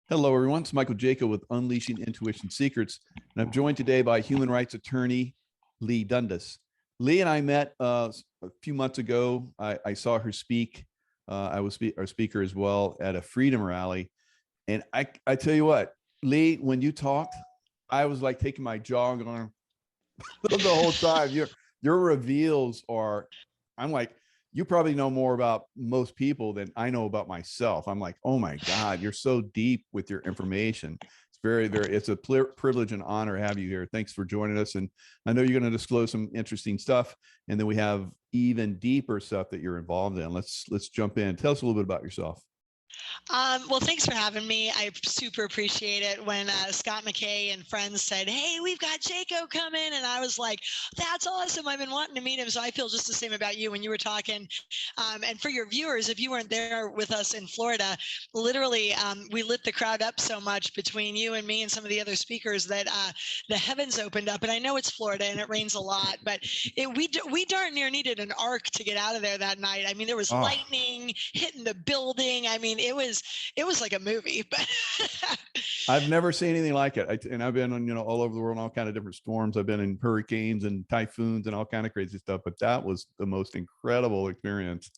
Hello, everyone. It's Michael Jaco with Unleashing Intuition Secrets, and I'm joined today by human rights attorney Lee Dundas. Lee and I met a few months ago. I saw her speak. I was our speaker as well at a freedom rally, and I tell you what, Lee, when you talked, I was like taking my jog on the whole time. Your reveals are, I'm like, you probably know more about most people than I know about myself. I'm like, oh my God, you're so deep with your information. It's it's a privilege and honor to have you here. Thanks for joining us. And I know you're going to disclose some interesting stuff. And then we have even deeper stuff that you're involved in. Let's jump in. Tell us a little bit about yourself. Well, thanks for having me. I super appreciate it. When Scott McKay and friends said, "Hey, we've got Jaco coming," and I was like, "That's awesome! I've been wanting to meet him." So I feel just the same about you when you were talking. And for your viewers, if you weren't there with us in Florida, literally, we lit the crowd up so much between you and me and some of the other speakers that the heavens opened up. And I know it's Florida and it rains a lot, but we darn near needed an ark to get out of there that night. I mean, there was lightning hitting the building. I mean, it was like a movie. But I've never seen anything like it. And I've been on, all over the world, all kind of different storms. I've been in hurricanes and typhoons and all kind of crazy stuff, but that was the most incredible experience.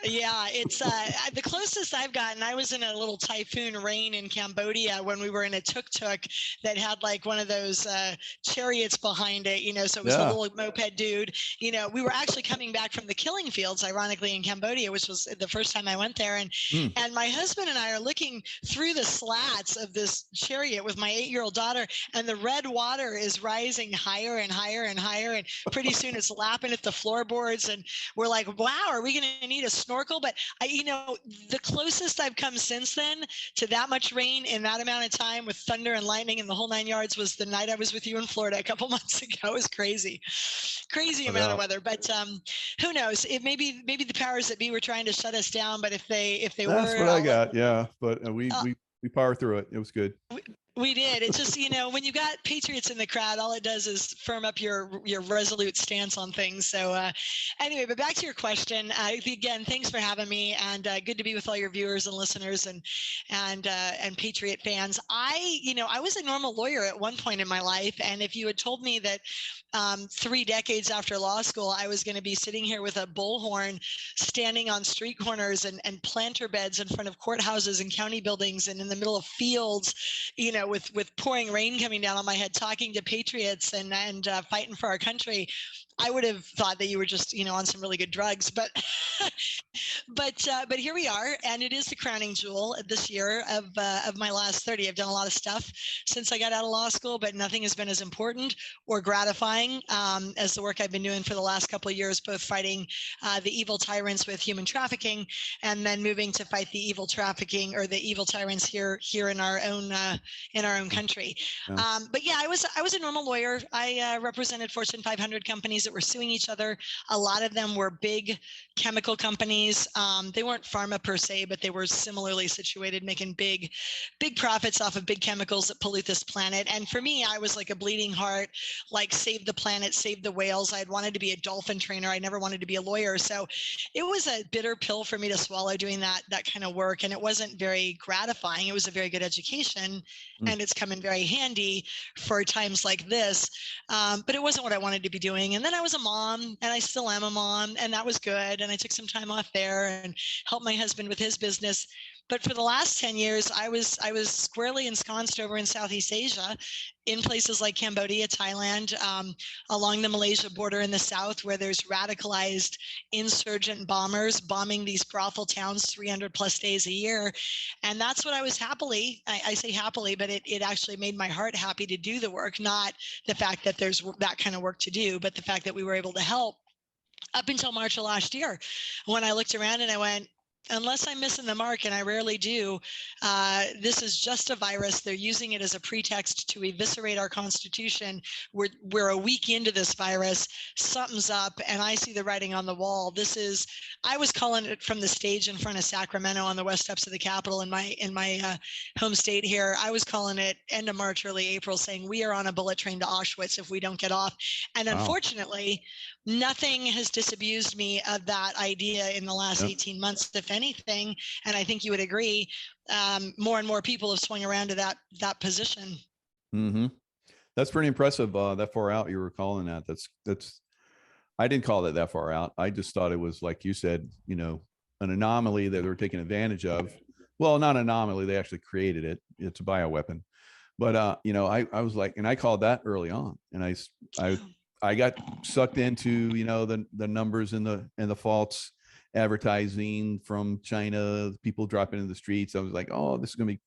Yeah, it's the closest I've gotten. I was in a little typhoon rain in Cambodia when we were in a tuk-tuk that had like one of those chariots behind it, so it was the little moped dude. We were actually coming back from the killing fields, ironically, in Cambodia, which was the first time I went there. And my husband and I are looking through the slats of this chariot with my 8-year-old daughter, and the red water is rising higher and higher and higher. And pretty soon it's lapping at the floorboards. And we're like, wow, are we going to need a snorkel? But the closest I've come since then to that much rain in that amount of time with thunder and lightning and the whole 9 yards was the night I was with you in Florida a couple months ago. It was crazy amount of weather. But who knows? It maybe the powers that be were trying to shut us down. But if they that's were, what I got. Yeah, but we power through it. It was good. We did. It's just, when you got patriots in the crowd, all it does is firm up your resolute stance on things. So anyway, but back to your question. Again, thanks for having me, and good to be with all your viewers and listeners and Patriot fans. I was a normal lawyer at one point in my life, and if you had told me that 3 decades after law school, I was going to be sitting here with a bullhorn, standing on street corners and planter beds in front of courthouses and county buildings and in the middle of fields, with pouring rain coming down on my head, talking to patriots and fighting for our country, I would have thought that you were just, on some really good drugs. But but here we are, and it is the crowning jewel this year of my last 30. I've done a lot of stuff since I got out of law school, but nothing has been as important or gratifying as the work I've been doing for the last couple of years, both fighting the evil tyrants with human trafficking, and then moving to fight the evil trafficking or the evil tyrants here in our own country. Yeah. But yeah, I was a normal lawyer. I represented Fortune 500 companies that were suing each other. A lot of them were big chemical companies. They weren't pharma per se, but they were similarly situated, making big profits off of big chemicals that pollute this planet. And for me, I was like a bleeding heart, like save the planet, save the whales. I had wanted to be a dolphin trainer. I never wanted to be a lawyer. So it was a bitter pill for me to swallow doing that kind of work. And it wasn't very gratifying. It was a very good education, and it's come in very handy for times like this. But it wasn't what I wanted to be doing. And then I was a mom, and I still am a mom, and that was good. And I took some time off there and helped my husband with his business. But for the last 10 years, I was squarely ensconced over in Southeast Asia, in places like Cambodia, Thailand, along the Malaysia border in the south, where there's radicalized insurgent bombers bombing these brothel towns 300 plus days a year. And that's what I was I say happily, but it actually made my heart happy to do the work, not the fact that there's that kind of work to do, but the fact that we were able to help up until March of last year, when I looked around and I went, unless I'm missing the mark, and I rarely do, this is just a virus. They're using it as a pretext to eviscerate our Constitution. We're a week into this virus. Something's up, and I see the writing on the wall. I was calling it from the stage in front of Sacramento on the west steps of the Capitol in my home state here. I was calling it end of March, early April, saying we are on a bullet train to Auschwitz if we don't get off. And unfortunately, nothing has disabused me of that idea in the last 18 months, if anything, and I think you would agree, more and more people have swung around to that position. Mm-hmm. That's pretty impressive. That far out, you were calling that. That's. I didn't call it that far out. I just thought it was, like you said, an anomaly that they were taking advantage of. Well, not anomaly. They actually created it. It's a bioweapon. But I was like, and I called that early on, and I got sucked into the numbers and the false advertising from China, people dropping in the streets. I was like, oh, this is gonna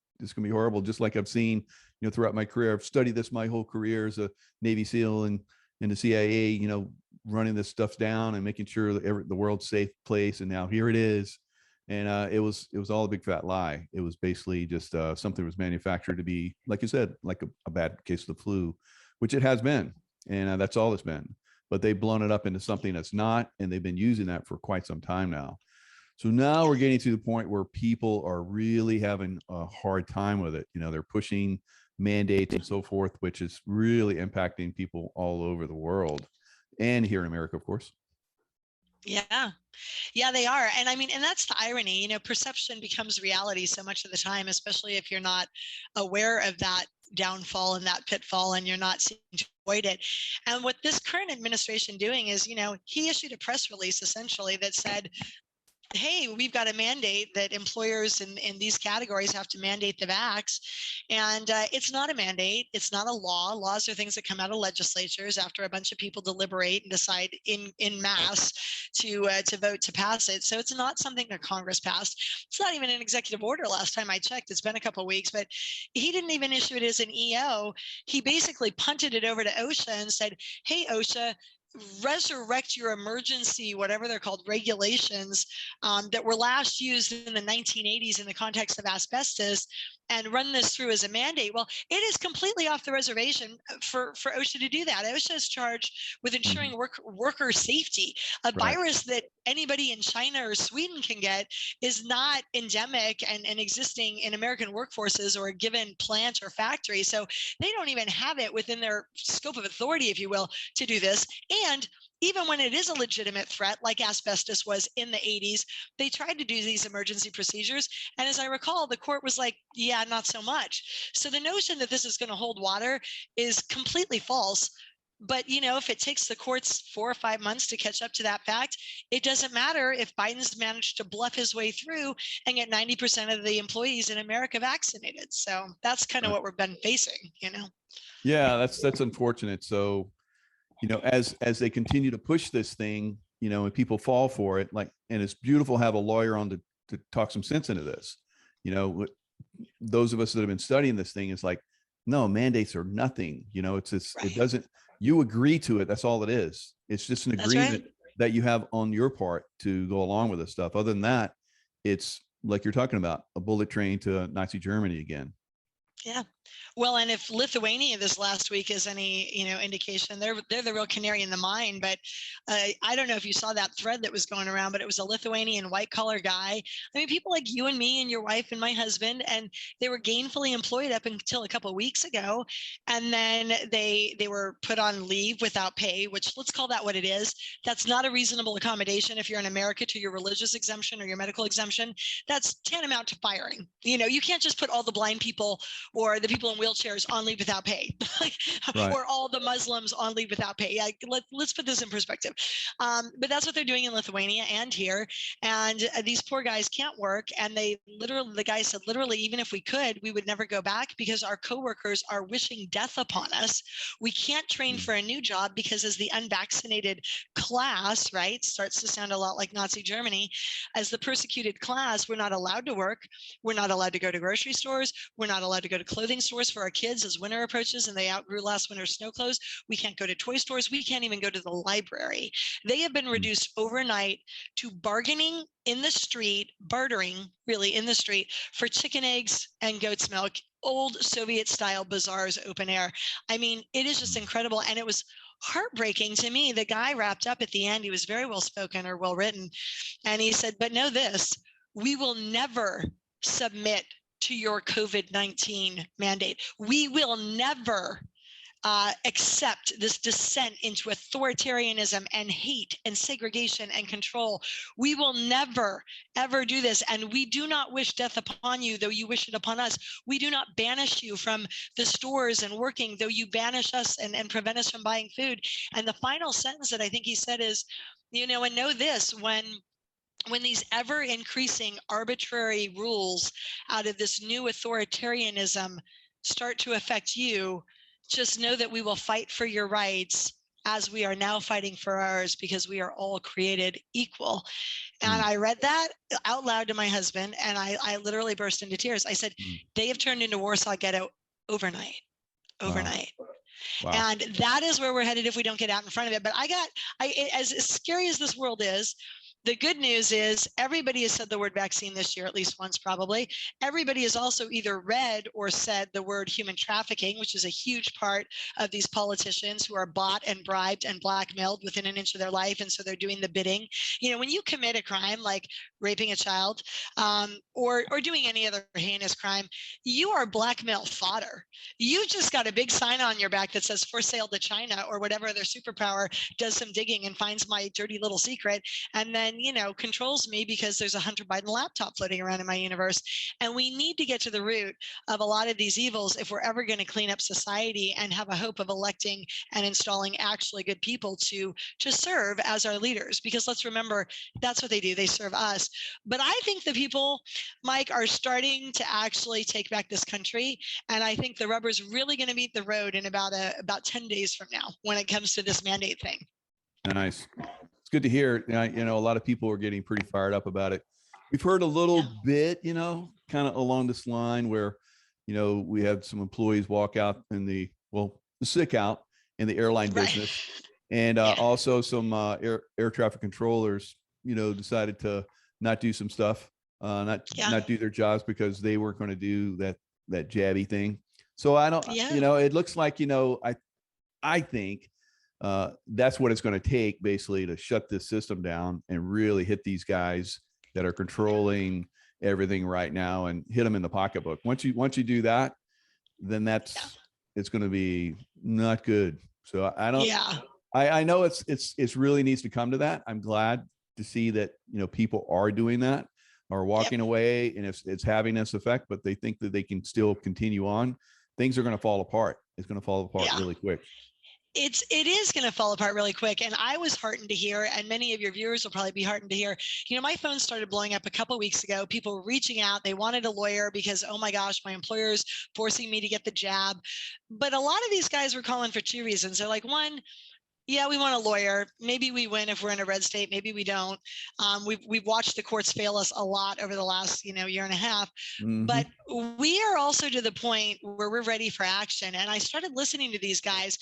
be horrible. Just like I've seen throughout my career. I've studied this my whole career as a Navy SEAL and in the CIA, running this stuff down and making sure that the world's safe place. And now here it is. And it was all a big fat lie. It was basically just something that was manufactured to be, like you said, like a bad case of the flu, which it has been. And that's all it's been. But they've blown it up into something that's not. And they've been using that for quite some time now. So now we're getting to the point where people are really having a hard time with it. They're pushing mandates and so forth, which is really impacting people all over the world and here in America, of course. Yeah, they are. And I mean, and that's the irony, perception becomes reality so much of the time, especially if you're not aware of that downfall and that pitfall and you're not seeking to avoid it. And what this current administration doing is, he issued a press release essentially that said, hey, we've got a mandate that employers in these categories have to mandate the vax. And it's not a mandate. It's not a law. Laws are things that come out of legislatures after a bunch of people deliberate and decide in mass to vote to pass it. So it's not something that Congress passed. It's not even an executive order. Last time I checked, it's been a couple of weeks, but he didn't even issue it as an EO. He basically punted it over to OSHA and said, hey, OSHA, resurrect your emergency, whatever they're called, regulations that were last used in the 1980s in the context of asbestos, and run this through as a mandate. Well, it is completely off the reservation for OSHA to do that. OSHA is charged with ensuring worker safety. A virus that anybody in China or Sweden can get is not endemic and existing in American workforces or a given plant or factory. So they don't even have it within their scope of authority, if you will, to do this. And even when it is a legitimate threat, like asbestos was in the 80s, they tried to do these emergency procedures. And as I recall, the court was like, yeah, not so much. So the notion that this is going to hold water is completely false. But, if it takes the courts 4 or 5 months to catch up to that fact, it doesn't matter if Biden's managed to bluff his way through and get 90% of the employees in America vaccinated. So that's kind of what we've been facing, Yeah, that's unfortunate. So, as they continue to push this thing, and people fall for it, and it's beautiful to have a lawyer on to talk some sense into this. Those of us that have been studying this thing, is like, no, mandates are nothing. It's just, it doesn't, you agree to it. That's all it is. It's just an agreement that you have on your part to go along with this stuff. Other than that, it's like you're talking about, a bullet train to Nazi Germany again. Yeah. Well, and if Lithuania this last week is any, indication, they're the real canary in the mine. But I don't know if you saw that thread that was going around, but it was a Lithuanian white collar guy. I mean, people like you and me and your wife and my husband, and they were gainfully employed up until a couple of weeks ago. And then they were put on leave without pay, which, let's call that what it is. That's not a reasonable accommodation if you're in America to your religious exemption or your medical exemption. That's tantamount to firing. You can't just put all the blind people or the people in wheelchairs on leave without pay, or all the Muslims on leave without pay. Yeah, let's put this in perspective. But that's what they're doing in Lithuania and here. And these poor guys can't work. And the guy said, literally, even if we could, we would never go back because our coworkers are wishing death upon us. We can't train for a new job because as the unvaccinated class, starts to sound a lot like Nazi Germany, as the persecuted class, we're not allowed to work. We're not allowed to go to grocery stores. We're not allowed to go to clothing stores for our kids as winter approaches and they outgrew last winter's snow clothes. We can't go to toy stores. We can't even go to the library. They have been reduced overnight to bargaining in the street, bartering really in the street for chicken eggs and goat's milk, old Soviet style bazaars, open air. I mean, it is just incredible. And it was heartbreaking to me. The guy wrapped up at the end. He was very well spoken or well written. And he said, but know this, we will never submit to your COVID-19 mandate. We will never accept this descent into authoritarianism and hate and segregation and control. We will never, ever do this. And we do not wish death upon you, though you wish it upon us. We do not banish you from the stores and working, though you banish us and prevent us from buying food. And the final sentence that I think he said is, and know this, when these ever increasing arbitrary rules out of this new authoritarianism start to affect you, just know that we will fight for your rights as we are now fighting for ours, because we are all created equal. And I read that out loud to my husband, and I literally burst into tears. I said, they have turned into Warsaw Ghetto overnight. Wow. And that is where we're headed if we don't get out in front of it. But as scary as this world is, the good news is everybody has said the word vaccine this year, at least once probably. Everybody has also either read or said the word human trafficking, which is a huge part of these politicians who are bought and bribed and blackmailed within an inch of their life. And so they're doing the bidding. When you commit a crime like raping a child or doing any other heinous crime, you are blackmail fodder. You just got a big sign on your back that says for sale to China or whatever other superpower does some digging and finds my dirty little secret. And then controls me because there's a Hunter Biden laptop floating around in my universe. And we need to get to the root of a lot of these evils if we're ever going to clean up society and have a hope of electing and installing actually good people to serve as our leaders. Because let's remember, that's what they do. They serve us. But I think the people, Mike, are starting to actually take back this country. And I think the rubber's really going to meet the road in about 10 days from now when it comes to this mandate thing. Nice. It's good to hear. A lot of people are getting pretty fired up about it. We've heard a little bit, kind of along this line where, we had some employees walk out in the sick out in the airline business. And also some air traffic controllers, decided to not do some stuff, not do their jobs because they weren't going to do that jabby thing. So I don't, it looks like, I think that's what it's going to take basically to shut this system down and really hit these guys that are controlling everything right now and hit them in the pocketbook. Once you do that, then it's going to be not good. So I know it's really needs to come to that. I'm glad to see that, people are doing that, are walking away, and it's having this effect, but they think that they can still continue on. Things are going to fall apart. It's going to fall apart really quick. It is going to fall apart really quick. And I was heartened to hear, and many of your viewers will probably be heartened to hear, my phone started blowing up a couple of weeks ago. People reaching out. They wanted a lawyer because, oh my gosh, my employer's forcing me to get the jab. But a lot of these guys were calling for two reasons. They're like, one, yeah, we want a lawyer. Maybe we win if we're in a red state. Maybe we don't. We've watched the courts fail us a lot over the last, year and a half. But we are also to the point where we're ready for action. And I started listening to these guys,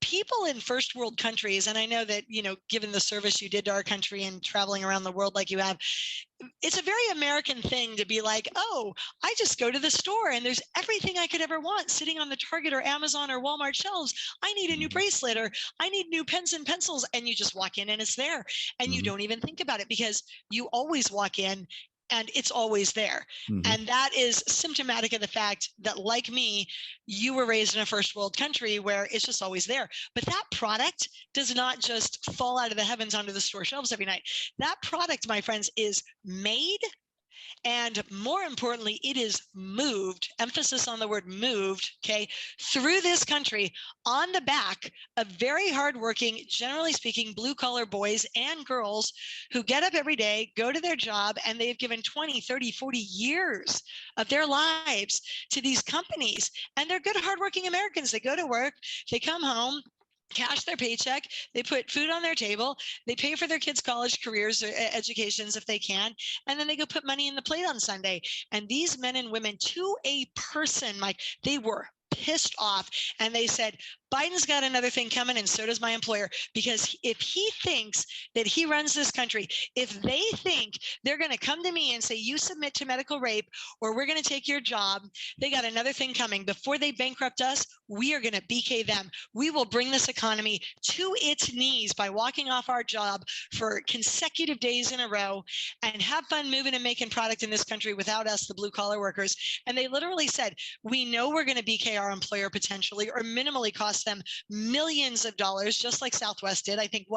people in first world countries, and I know that, given the service you did to our country and traveling around the world like you have, it's a very American thing to be like, oh, I just go to the store and there's everything I could ever want sitting on the Target or Amazon or Walmart shelves. I need a new bracelet or I need new pens and pencils. And you just walk in and it's there. And you don't even think about it because you always walk in and it's always there. And that is symptomatic of the fact that, like me, you were raised in a first world country where it's just always there. But that product does not just fall out of the heavens onto the store shelves every night. That product, my friends, is made. And more importantly, it is moved, emphasis on the word moved, through this country on the back of very hardworking, generally speaking, blue-collar boys and girls who get up every day, go to their job, and they've given 20, 30, 40 years of their lives to these companies. And they're good, hardworking Americans. They go to work, they come home, cash their paycheck, they put food on their table, they pay for their kids' college careers or educations if they can, and then they go put money in the plate on Sunday. And these men and women, to a person, Mike, they were pissed off and they said, Biden's got another thing coming, and so does my employer, because if he thinks that he runs this country, if they think they're going to come to me and say, you submit to medical rape or we're going to take your job, they got another thing coming. Before they bankrupt us, we are going to BK them. We will bring this economy to its knees by walking off our job for consecutive days in a row and have fun moving and making product in this country without us, the blue collar workers. And they literally said, we know we're going to BK our employer potentially, or minimally cost them millions of dollars, just like Southwest did. I think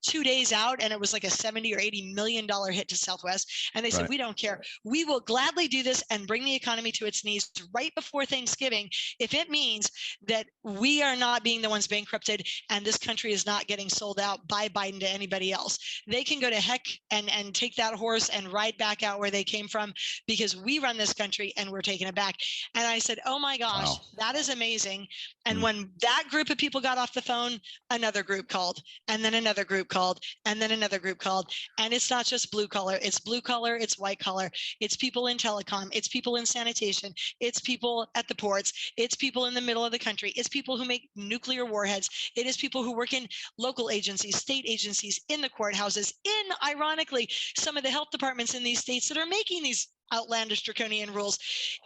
2 days out, and it was like a 70 or $80 million hit to Southwest. And they said, Right. we don't care. We will gladly do this and bring the economy to its knees right before Thanksgiving if it means that we are not being the ones bankrupted and this country is not getting sold out by Biden to anybody else. They can go to heck and take that horse and ride back out where they came from, because we run this country and we're taking it back. And I said, oh my gosh, Wow. that is amazing. And when that group of people got off the phone, another group called, and then another group called, and then another group called. And it's not just blue collar, it's white collar, it's people in telecom, it's people in sanitation, it's people at the ports, it's people in the middle of the country, it's people who make nuclear warheads, it is people who work in local agencies, state agencies, in the courthouses, ironically, some of the health departments in these states that are making these outlandish draconian rules,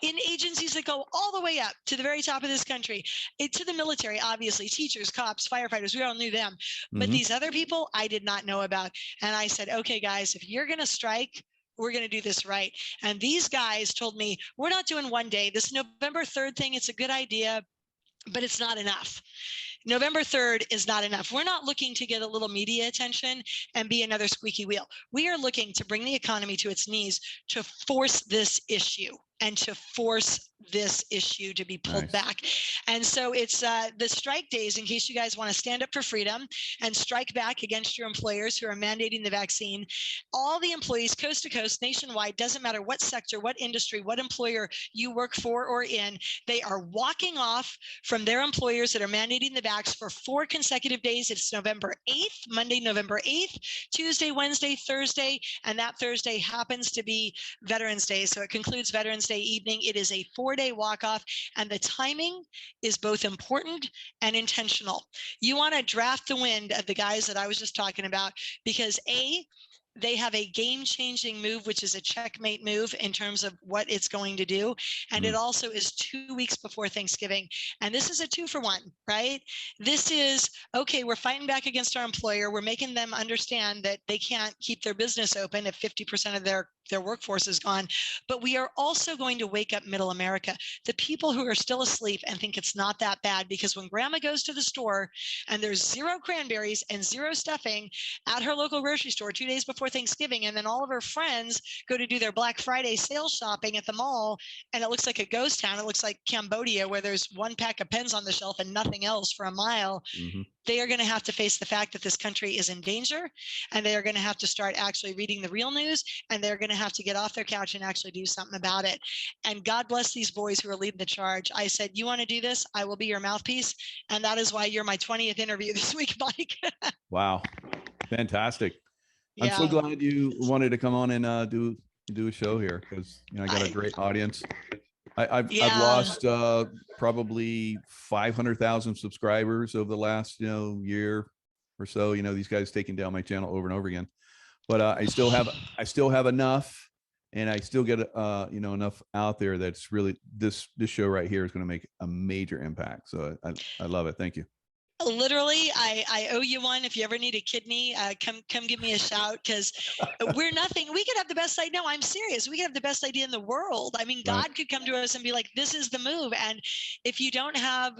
in agencies that go all the way up to the very top of this country, to the military, obviously, teachers, cops, firefighters, we all knew them. But these other people I did not know about. And I said, okay, guys, if you're going to strike, we're going to do this right. And these guys told me, we're not doing one day. This November 3rd thing, it's a good idea, but it's not enough. November 3rd is not enough. We're not looking to get a little media attention and be another squeaky wheel. We are looking to bring the economy to its knees, to force this issue and to force this issue to be pulled back. And so it's the strike days, in case you guys want to stand up for freedom and strike back against your employers who are mandating the vaccine. All the employees, coast to coast, nationwide, doesn't matter what sector, what industry, what employer you work for or in, they are walking off from their employers that are mandating the vax for 4 consecutive days. It's November 8th, Monday, November 8th, Tuesday, Wednesday, Thursday, and that Thursday happens to be Veterans Day. So it concludes Veterans Day evening. It is a 4-day walk-off, and the timing is both important and intentional. You want to draft the wind of the guys that I was just talking about, because they have a game-changing move, which is a checkmate move in terms of what it's going to do. And it also is 2 weeks before Thanksgiving. And this is a 2-for-1, right? This is, okay, we're fighting back against our employer. We're making them understand that they can't keep their business open if 50% of their workforce is gone. But we are also going to wake up middle America, the people who are still asleep and think it's not that bad, because when grandma goes to the store and there's 0 cranberries and 0 stuffing at her local grocery store 2 days before Thanksgiving, and then all of her friends go to do their Black Friday sales shopping at the mall, and it looks like a ghost town. It looks like Cambodia, where there's 1 pack of pens on the shelf and nothing else for a mile. They are going to have to face the fact that this country is in danger, and they are going to have to start actually reading the real news, and they're going to have to get off their couch and actually do something about it. And God bless these boys who are leading the charge. I said, you want to do this? I will be your mouthpiece. And that is why you're my 20th interview this week, Mike. Wow. Fantastic. Yeah. I'm so glad you wanted to come on and do a show here, because I got a great audience. I've lost probably 500,000 subscribers over the last year or so. These guys taking down my channel over and over again, but I still have enough, and I still get enough out there that's really this show right here is going to make a major impact. So I love it. Thank you. Literally, I owe you one. If you ever need a kidney, come give me a shout, because we're nothing. We could have the best idea. No, I'm serious. We could have the best idea in the world. I mean, God could come to us and be like, this is the move. And if you don't have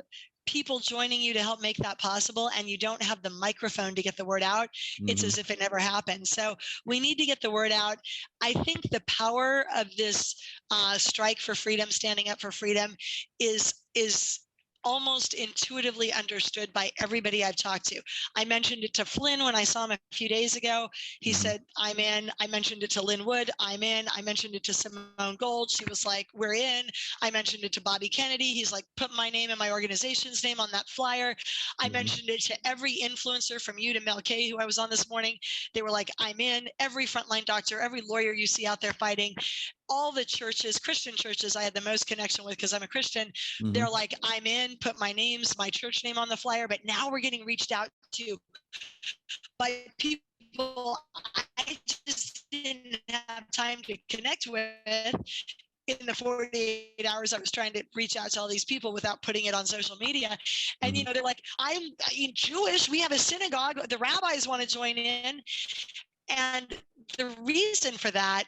people joining you to help make that possible, and you don't have the microphone to get the word out, it's as if it never happened. So we need to get the word out. I think the power of this strike for freedom, standing up for freedom, is almost intuitively understood by everybody I've talked to. I mentioned it to Flynn when I saw him a few days ago. He said, I'm in. I mentioned it to Lynn Wood. I'm in. I mentioned it to Simone Gold. She was like, we're in. I mentioned it to Bobby Kennedy. He's like, put my name and my organization's name on that flyer. I mentioned it to every influencer, from you to Mel K, who I was on this morning. They were like, I'm in. Every frontline doctor, every lawyer you see out there fighting. all the churches, Christian churches I had the most connection with because I'm a Christian, Mhm. they're like, I'm in, put my church name on the flyer, but now we're getting reached out to by people I just didn't have time to connect with in the 48 hours I was trying to reach out to all these people without putting it on social media. And, Mhm. they're like, I'm Jewish. We have a synagogue. The rabbis want to join in. And the reason for that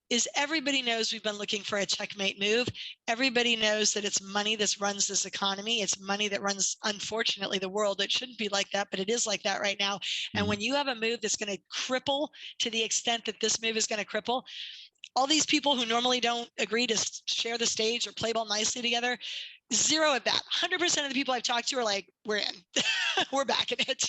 is everybody knows we've been looking for a checkmate move. Everybody knows that it's money that runs this economy. It's money that runs, unfortunately, the world. It shouldn't be like that, but it is like that right now. And when you have a move that's going to cripple to the extent that this move is going to cripple, all these people who normally don't agree to share the stage or play ball nicely together, zero at that. 100% of the people I've talked to are like, we're in, we're back in it.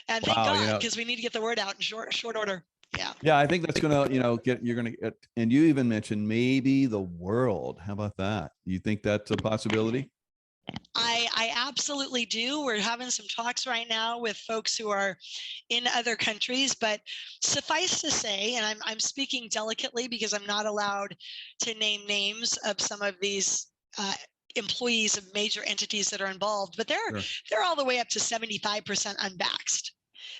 And thank Wow, God, because we need to get the word out in short order. Yeah. Yeah, I think that's gonna, you're gonna get, and you even mentioned maybe the world. How about that? You think that's a possibility? I absolutely do. We're having some talks right now with folks who are in other countries, but suffice to say, and I'm speaking delicately because I'm not allowed to name names of some of these employees of major entities that are involved, but they're all the way up to 75% unvaxxed.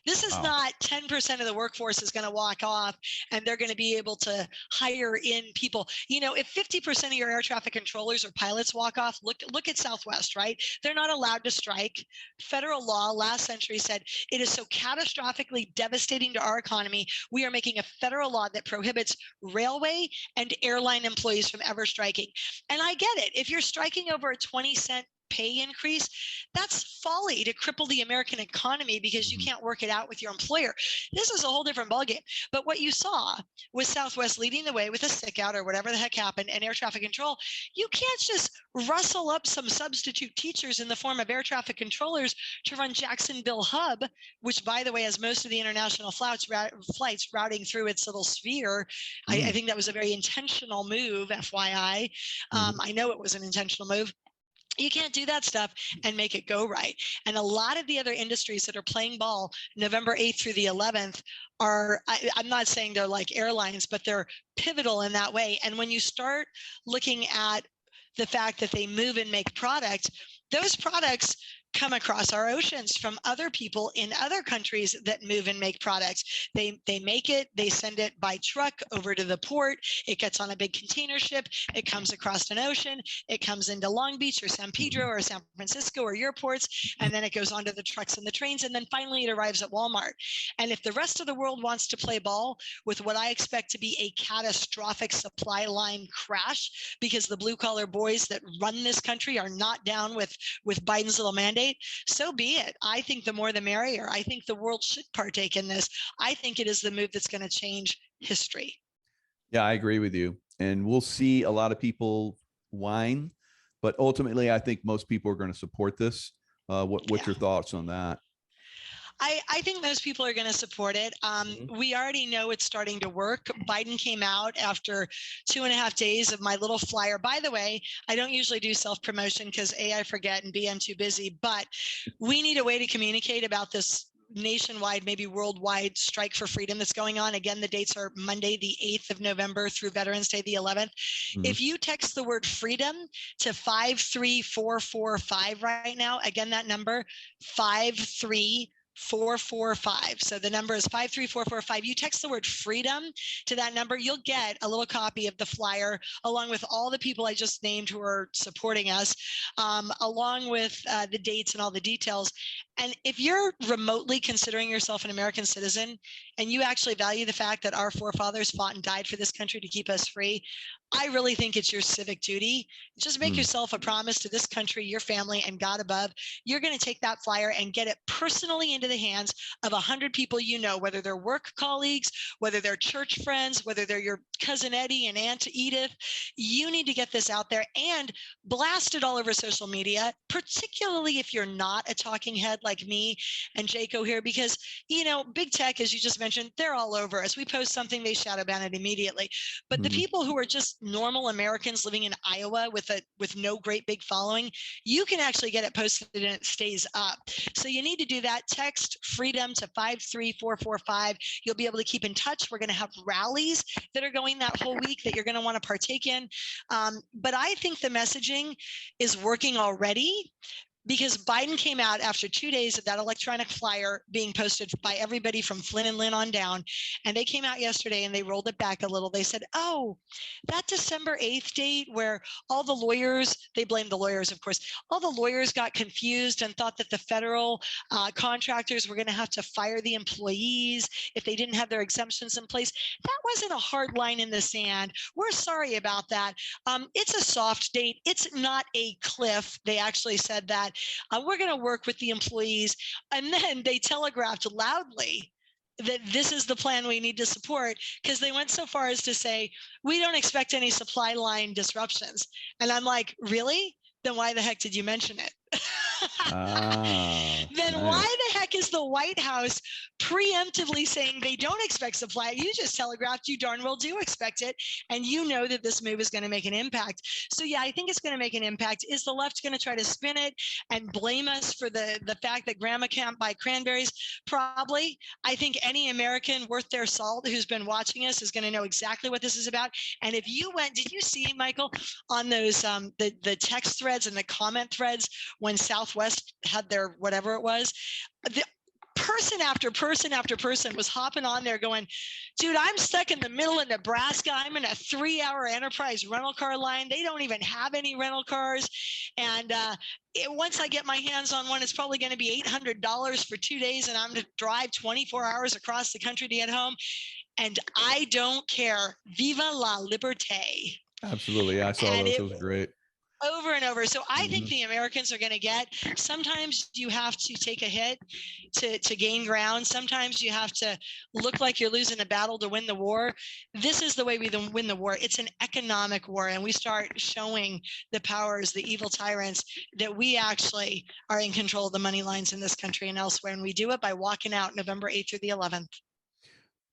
This is not 10% of the workforce is going to walk off and they're going to be able to hire in people. If 50% of your air traffic controllers or pilots walk off, look at Southwest, right? They're not allowed to strike. Federal law last century said it is so catastrophically devastating to our economy. We are making a federal law that prohibits railway and airline employees from ever striking. And I get it. If you're striking over a 20-cent pay increase, that's folly to cripple the American economy because you can't work it out with your employer. This is a whole different ballgame. But what you saw was Southwest leading the way with a sick out or whatever the heck happened and air traffic control. You can't just rustle up some substitute teachers in the form of air traffic controllers to run Jacksonville Hub, which, by the way, has most of the international flights routing through its little sphere. I think that was a very intentional move, FYI. I know it was an intentional move. You can't do that stuff and make it go right. And a lot of the other industries that are playing ball November 8th through the 11th are, I'm not saying they're like airlines, but they're pivotal in that way. And when you start looking at the fact that they move and make products, those products come across our oceans from other people in other countries that move and make products. They make it, they send it by truck over to the port. It gets on a big container ship. It comes across an ocean. It comes into Long Beach or San Pedro or San Francisco or your ports, and then it goes onto the trucks and the trains, and then finally it arrives at Walmart. And if the rest of the world wants to play ball with what I expect to be a catastrophic supply line crash because the blue collar boys that run this country are not down with Biden's little mandate, so be it. I think the more the merrier. I think the world should partake in this. I think it is the move that's going to change history. Yeah, I agree with you. And we'll see a lot of people whine, but ultimately, I think most people are going to support this. What's your thoughts on that? I think most people are going to support it. We already know it's starting to work. Biden came out after 2.5 days of my little flyer. By the way, I don't usually do self-promotion because A, I forget, and B, I'm too busy. But we need a way to communicate about this nationwide, maybe worldwide strike for freedom that's going on. Again, the dates are Monday, the 8th of November through Veterans Day, the 11th. If you text the word freedom to 53445 right now, again, that number, 53445. So the number is 53445. You text the word freedom to that number, you'll get a little copy of the flyer along with all the people I just named who are supporting us, along with the dates and all the details. And if you're remotely considering yourself an American citizen and you actually value the fact that our forefathers fought and died for this country to keep us free, I really think it's your civic duty. Just make yourself a promise to this country, your family, and God above. You're going to take that flyer and get it personally into the hands of 100 people you know, whether they're work colleagues, whether they're church friends, whether they're your cousin Eddie and Aunt Edith. You need to get this out there and blast it all over social media, particularly if you're not a talking head like me and Jaco here, because, you know, big tech, as you just mentioned, they're all over us. We post something, they shadow ban it immediately. But the people who are just normal Americans living in Iowa with no great big following, you can actually get it posted and it stays up. So you need to do that. Text freedom to 53445. You'll be able to keep in touch. We're going to have rallies that are going that whole week that you're going to want to partake in. But I think the messaging is working already, because Biden came out after 2 days of that electronic flyer being posted by everybody from Flynn and Lynn on down. And they came out yesterday and they rolled it back a little. They said, oh, that December 8th date where all the lawyers, they blamed the lawyers, of course, all the lawyers got confused and thought that the federal contractors were going to have to fire the employees if they didn't have their exemptions in place. That wasn't a hard line in the sand. We're sorry about that. It's a soft date. It's not a cliff. They actually said that. We're going to work with the employees. And then they telegraphed loudly that this is the plan we need to support, because they went so far as to say, we don't expect any supply line disruptions. And I'm like, really? Then why the heck did you mention it? Then Nice. why the heck is the White House preemptively saying they don't expect supply? You just telegraphed you darn well do expect it, and you know that this move is going to make an impact. So yeah, I think it's going to make an impact. Is the left going to try to spin it and blame us for the fact that grandma can't buy cranberries? Probably. I think any American worth their salt who's been watching us is going to know exactly what this is about. And if you went, did you see, Michael, on those the text threads and the comment threads when Southwest had their whatever it was, the person after person after person was hopping on there going, dude, I'm stuck in the middle of Nebraska. I'm in a 3-hour enterprise rental car line. They don't even have any rental cars. And once I get my hands on one, it's probably going to be $800 for 2 days. And I'm going to drive 24 hours across the country to get home. And I don't care. Viva la liberté. Absolutely. I saw those. It was great. Over and over. So I think the Americans are going to get, sometimes you have to take a hit to gain ground. Sometimes you have to look like you're losing a battle to win the war. This is the way we win the war. It's an economic war. And we start showing the powers, the evil tyrants, that we actually are in control of the money lines in this country and elsewhere. And we do it by walking out November 8th through the 11th.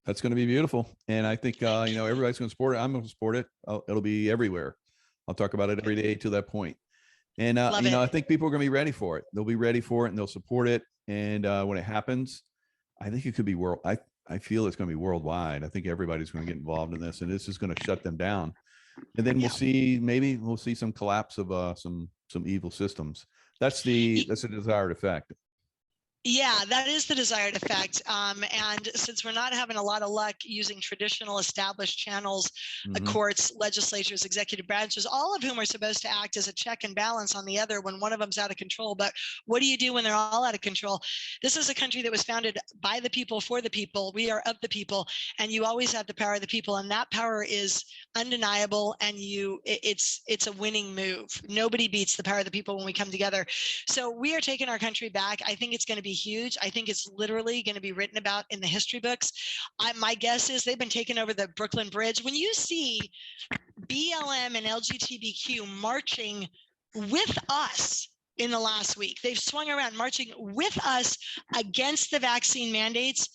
That's going to be beautiful. And I think, everybody's going to support it. I'm going to support it. It'll be everywhere. I'll talk about it every day to that point. And, I think people are going to be ready for it. They'll be ready for it and they'll support it. And when it happens, I think it could be I feel it's going to be worldwide. I think everybody's going to get involved in this, and this is going to shut them down. And then we'll see some collapse of some evil systems. That's the desired effect. Yeah, that is the desired effect. And since we're not having a lot of luck using traditional established channels, courts, legislatures, executive branches, all of whom are supposed to act as a check and balance on the other when one of them's out of control. But what do you do when they're all out of control? This is a country that was founded by the people, for the people. We are of the people, and you always have the power of the people. And that power is undeniable. And it's a winning move. Nobody beats the power of the people when we come together. So we are taking our country back. I think it's going to be huge. I think it's literally going to be written about in the history books. My guess is they've been taking over the Brooklyn Bridge. When you see BLM and LGBTQ marching with us in the last week, they've swung around marching with us against the vaccine mandates.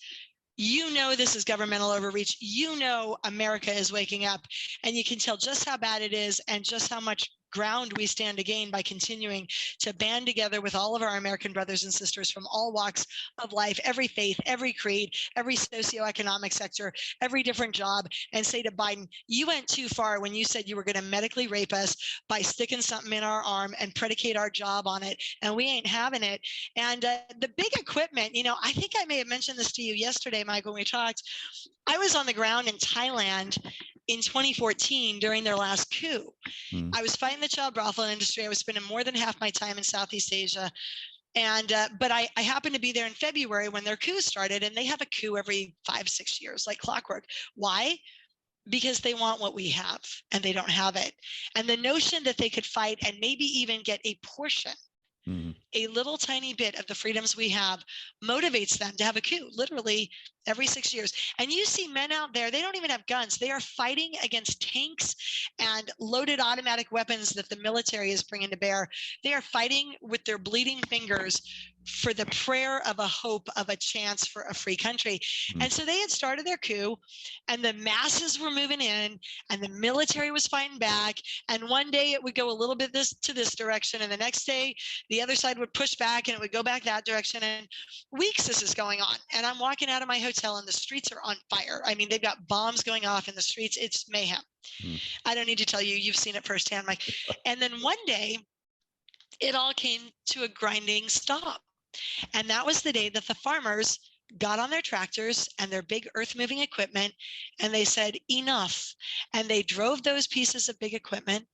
You know this is governmental overreach. You know America is waking up, and you can tell just how bad it is and just how much ground we stand to gain by continuing to band together with all of our American brothers and sisters from all walks of life, every faith, every creed, every socioeconomic sector, every different job, and say to Biden, you went too far when you said you were going to medically rape us by sticking something in our arm and predicate our job on it, and we ain't having it. And the big equipment, I think I may have mentioned this to you yesterday, Mike, when we talked. I was on the ground in Thailand in 2014 during their last coup. I was fighting the child brothel industry. I was spending more than half my time in Southeast Asia. And but I happened to be there in February when their coup started, and they have a coup every 5-6 years, like clockwork. Why? Because they want what we have, and they don't have it. And the notion that they could fight and maybe even get a portion a little tiny bit of the freedoms we have motivates them to have a coup, literally every 6 years. And you see men out there, they don't even have guns. They are fighting against tanks and loaded automatic weapons that the military is bringing to bear. They are fighting with their bleeding fingers for the prayer of a hope of a chance for a free country. And so they had started their coup, and the masses were moving in, and the military was fighting back. And one day it would go a little bit this direction, and the next day the other side would push back and it would go back that direction. And weeks this is going on. And I'm walking out of my hotel and the streets are on fire. I mean, they've got bombs going off in the streets. It's mayhem. I don't need to tell you, you've seen it firsthand, Mike. And then one day it all came to a grinding stop. And that was the day that the farmers got on their tractors and their big earth moving equipment, and they said, enough. And they drove those pieces of big equipment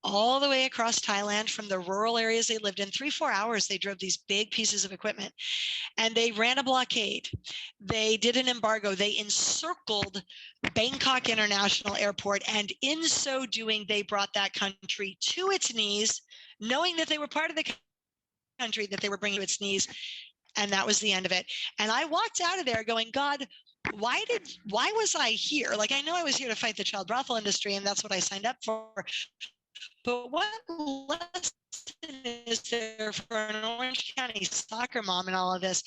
all the way across Thailand from the rural areas they lived in. 3-4 hours, they drove these big pieces of equipment, and they ran a blockade. They did an embargo. They encircled Bangkok International Airport. And in so doing, they brought that country to its knees, knowing that they were part of the country that they were bringing to its knees. And that was the end of it. And I walked out of there going, God, why was I here? Like, I know I was here to fight the child brothel industry, and that's what I signed up for. But what lesson is there for an Orange County soccer mom in all of this?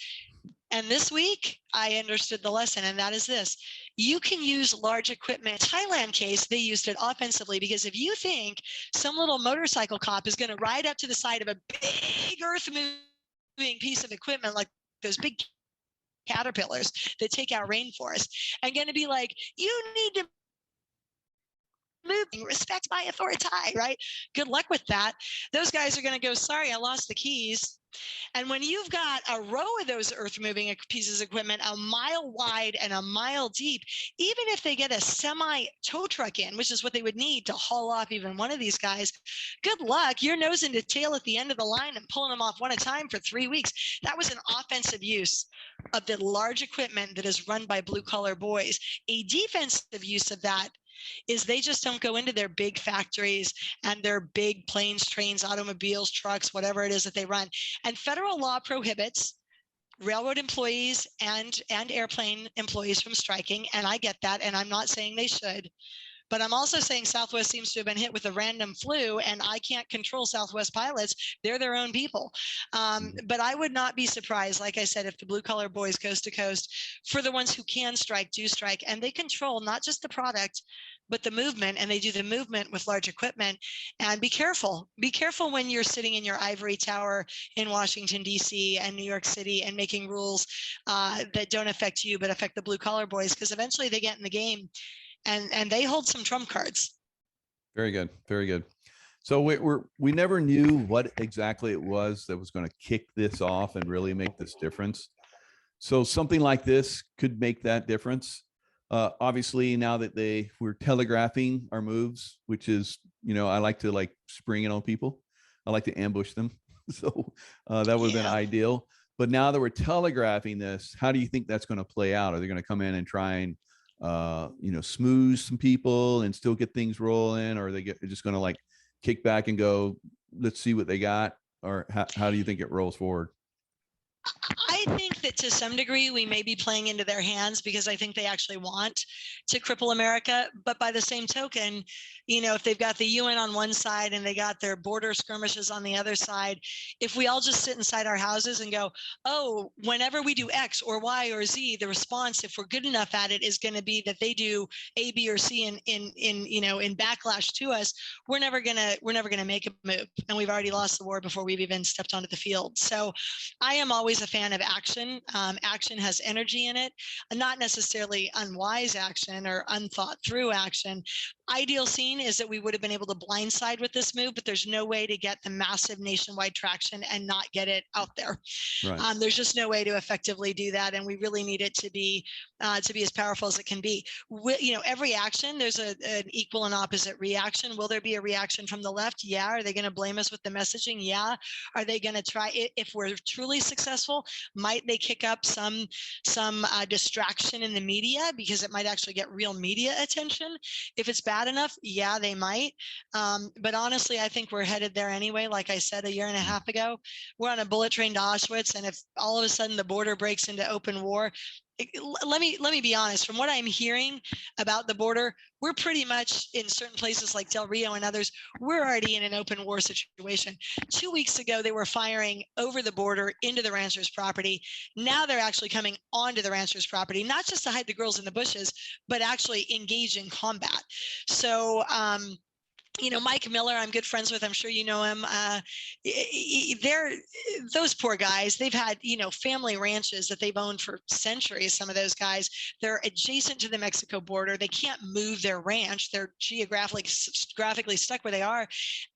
And this week, I understood the lesson, and that is this. You can use large equipment. In Thailand case, they used it offensively, because if you think some little motorcycle cop is going to ride up to the side of a big earth-moving piece of equipment like those big caterpillars that take out rainforests, and going to be like, you need to move, respect my authority, right? Good luck with that. Those guys are going to go, sorry, I lost the keys. And when you've got a row of those earth moving pieces of equipment a mile wide and a mile deep, even if they get a semi tow truck in, which is what they would need to haul off even one of these guys, good luck. You're nosing to tail at the end of the line and pulling them off one at a time for 3 weeks. That was an offensive use of the large equipment that is run by blue collar boys. A defensive use of that is they just don't go into their big factories and their big planes, trains, automobiles, trucks, whatever it is that they run. And federal law prohibits railroad employees and airplane employees from striking. And I get that. And I'm not saying they should. But I'm also saying Southwest seems to have been hit with a random flu, and I can't control Southwest pilots. They're their own people. But I would not be surprised, like I said, if the blue collar boys coast to coast, for the ones who can strike, do strike, and they control not just the product, but the movement, and they do the movement with large equipment. And be careful. Be careful when you're sitting in your ivory tower in Washington, D.C. and New York City and making rules that don't affect you, but affect the blue collar boys, because eventually they get in the game. And they hold some trump cards. Very good. Very good. So we never knew what exactly it was that was going to kick this off and really make this difference. So something like this could make that difference. Obviously, now that we're telegraphing our moves, which is, I like to spring it on people. I like to ambush them. So that would have been ideal. But now that we're telegraphing this, how do you think that's going to play out? Are they going to come in and try and smooth some people and still get things rolling, or are they just going to kick back and go, let's see what they got? Or how do you think it rolls forward? I think that to some degree we may be playing into their hands, because I think they actually want to cripple America. But by the same token, if they've got the UN on one side and they got their border skirmishes on the other side, if we all just sit inside our houses and go, oh, whenever we do X or Y or Z, the response, if we're good enough at it, is going to be that they do A, B, or C in backlash to us, we're never gonna make a move, and we've already lost the war before we've even stepped onto the field. So I am always a fan of action. Action has energy in it, not necessarily unwise action or unthought through action. Ideal scene is that we would have been able to blindside with this move, but there's no way to get the massive nationwide traction and not get it out there. Right. There's just no way to effectively do that, and we really need it to be as powerful as it can be. Every action, there's an equal and opposite reaction. Will there be a reaction from the left? Yeah. Are they going to blame us with the messaging? Yeah. Are they going to try? If we're truly successful, might they kick up some distraction in the media, because it might actually get real media attention? If it's bad bad enough? Yeah, they might. But honestly, I think we're headed there anyway. Like I said, a year and a half ago, we're on a bullet train to Auschwitz. And if all of a sudden the border breaks into open war, let me be honest. From what I'm hearing about the border, we're pretty much in certain places like Del Rio and others, we're already in an open war situation. 2 weeks ago, they were firing over the border into the rancher's property. Now they're actually coming onto the rancher's property, not just to hide the girls in the bushes, but actually engage in combat. So, Mike Miller, I'm good friends with, I'm sure you know him. They're those poor guys. They've had, family ranches that they've owned for centuries. Some of those guys, they're adjacent to the Mexico border. They can't move their ranch. They're geographically stuck where they are.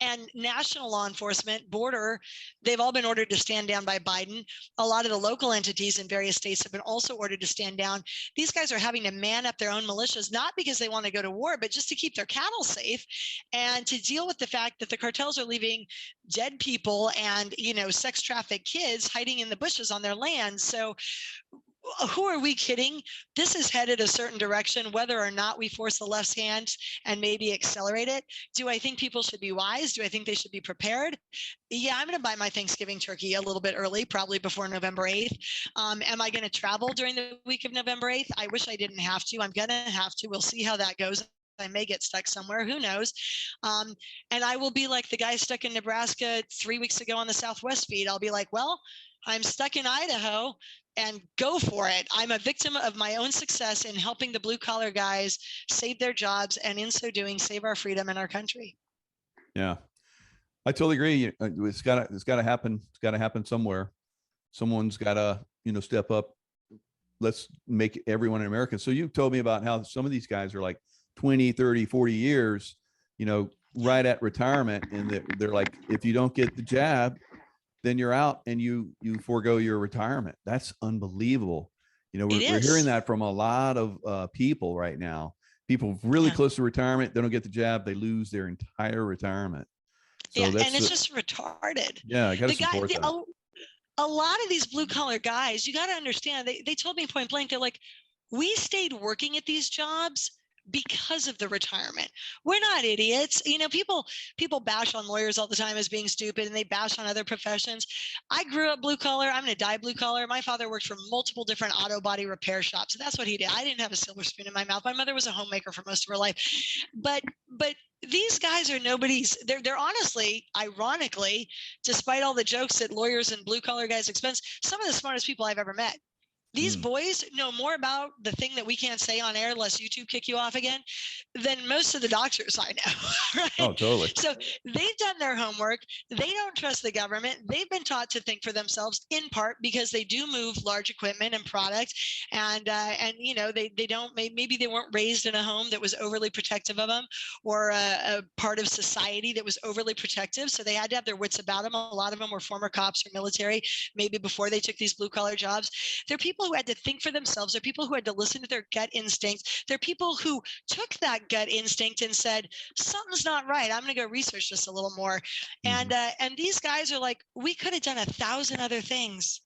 And national law enforcement, border, they've all been ordered to stand down by Biden. A lot of the local entities in various states have been also ordered to stand down. These guys are having to man up their own militias, not because they want to go to war, but just to keep their cattle safe. And to deal with the fact that the cartels are leaving dead people and, sex trafficked kids hiding in the bushes on their land. So who are we kidding? This is headed a certain direction, whether or not we force the left's hand and maybe accelerate it. Do I think people should be wise? Do I think they should be prepared? Yeah, I'm going to buy my Thanksgiving turkey a little bit early, probably before November 8th. Am I going to travel during the week of November 8th? I wish I didn't have to. I'm going to have to. We'll see how that goes. I may get stuck somewhere, who knows? And I will be like the guy stuck in Nebraska 3 weeks ago on the Southwest feed. I'll be like, well, I'm stuck in Idaho and go for it. I'm a victim of my own success in helping the blue collar guys save their jobs and in so doing, save our freedom and our country. Yeah, I totally agree. It's gotta happen. It's gotta happen somewhere. Someone's gotta, step up. Let's make everyone an American. So you told me about how some of these guys are like 20, 30, 40 years, right at retirement. And they're like, if you don't get the jab, then you're out and you forego your retirement. That's unbelievable. We're hearing that from a lot of people right now. People really close to retirement, they don't get the jab, they lose their entire retirement. So and it's just retarded. Yeah, I got to support that. A lot of these blue collar guys, you got to understand, they told me point blank, they're like, we stayed working at these jobs because of the retirement. We're not idiots. People bash on lawyers all the time as being stupid, and they bash on other professions. I grew up blue collar. I'm going to die blue collar. My father worked for multiple different auto body repair shops. And that's what he did. I didn't have a silver spoon in my mouth. My mother was a homemaker for most of her life. But these guys are nobody's. They're honestly, ironically, despite all the jokes at lawyers and blue collar guys' expense, some of the smartest people I've ever met. These boys know more about the thing that we can't say on air unless YouTube kick you off again than most of the doctors I know. Right? Oh, totally. So they've done their homework. They don't trust the government. They've been taught to think for themselves, in part because they do move large equipment and product, and they don't. Maybe they weren't raised in a home that was overly protective of them, or a part of society that was overly protective. So they had to have their wits about them. A lot of them were former cops or military, maybe before they took these blue collar jobs. They're people who had to think for themselves. They're people who had to listen to their gut instincts. They're people who took that gut instinct and said, something's not right. I'm going to go research this a little more. And these guys are like, we could have done 1,000 other things.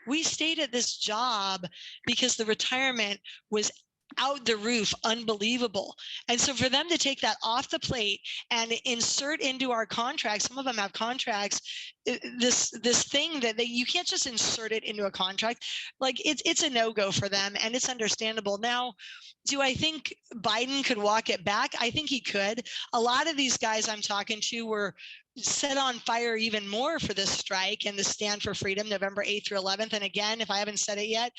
We stayed at this job because the retirement was out the roof, unbelievable. And so for them to take that off the plate and insert into our contracts, some of them have contracts, this thing that you can't just insert it into a contract. Like it's a no-go for them, and it's understandable. Now, do I think Biden could walk it back? I think he could. A lot of these guys I'm talking to were set on fire even more for this strike and the stand for freedom, November 8th through 11th. And again, if I haven't said it yet,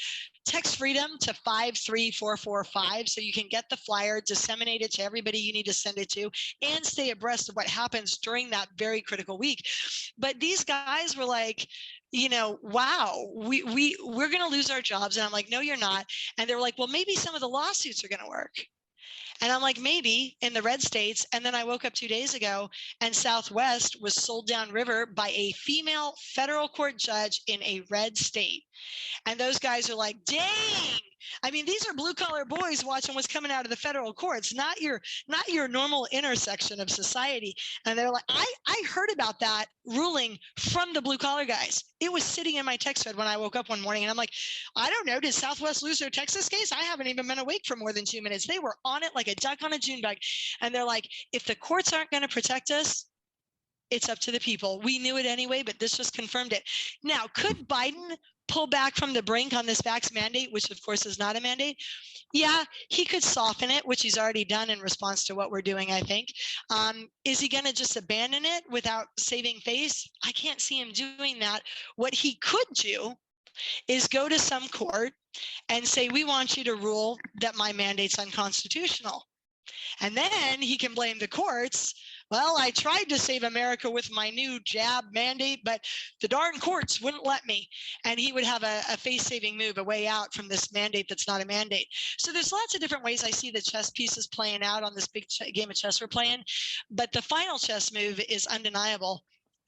text freedom to 53445 so you can get the flyer, disseminate it to everybody you need to send it to, and stay abreast of what happens during that very critical week. But these guys were like, wow, we're going to lose our jobs. And I'm like, no, you're not. And they were like, well, maybe some of the lawsuits are going to work. And I'm like, maybe in the red states. And then I woke up 2 days ago and Southwest was sold downriver by a female federal court judge in a red state. And those guys are like, dang, I mean, these are blue collar boys watching what's coming out of the federal courts, not your normal intersection of society. And they're like, I heard about that ruling from the blue collar guys. It was sitting in my text thread when I woke up one morning, and I'm like, I don't know, did Southwest lose their Texas case? I haven't even been awake for more than 2 minutes. They were on it like a duck on a June bug. And they're like, if the courts aren't going to protect us, it's up to the people. We knew it anyway, but this just confirmed it. Now, could Biden pull back from the brink on this vax mandate, which of course is not a mandate? Yeah, he could soften it, which he's already done in response to what we're doing, I think. Is he going to just abandon it without saving face? I can't see him doing that. What he could do is go to some court and say, we want you to rule that my mandate's unconstitutional. And then he can blame the courts. Well, I tried to save America with my new jab mandate, but the darn courts wouldn't let me. And he would have a face-saving move, a way out from this mandate that's not a mandate. So there's lots of different ways I see the chess pieces playing out on this big game of chess we're playing. But the final chess move is undeniable.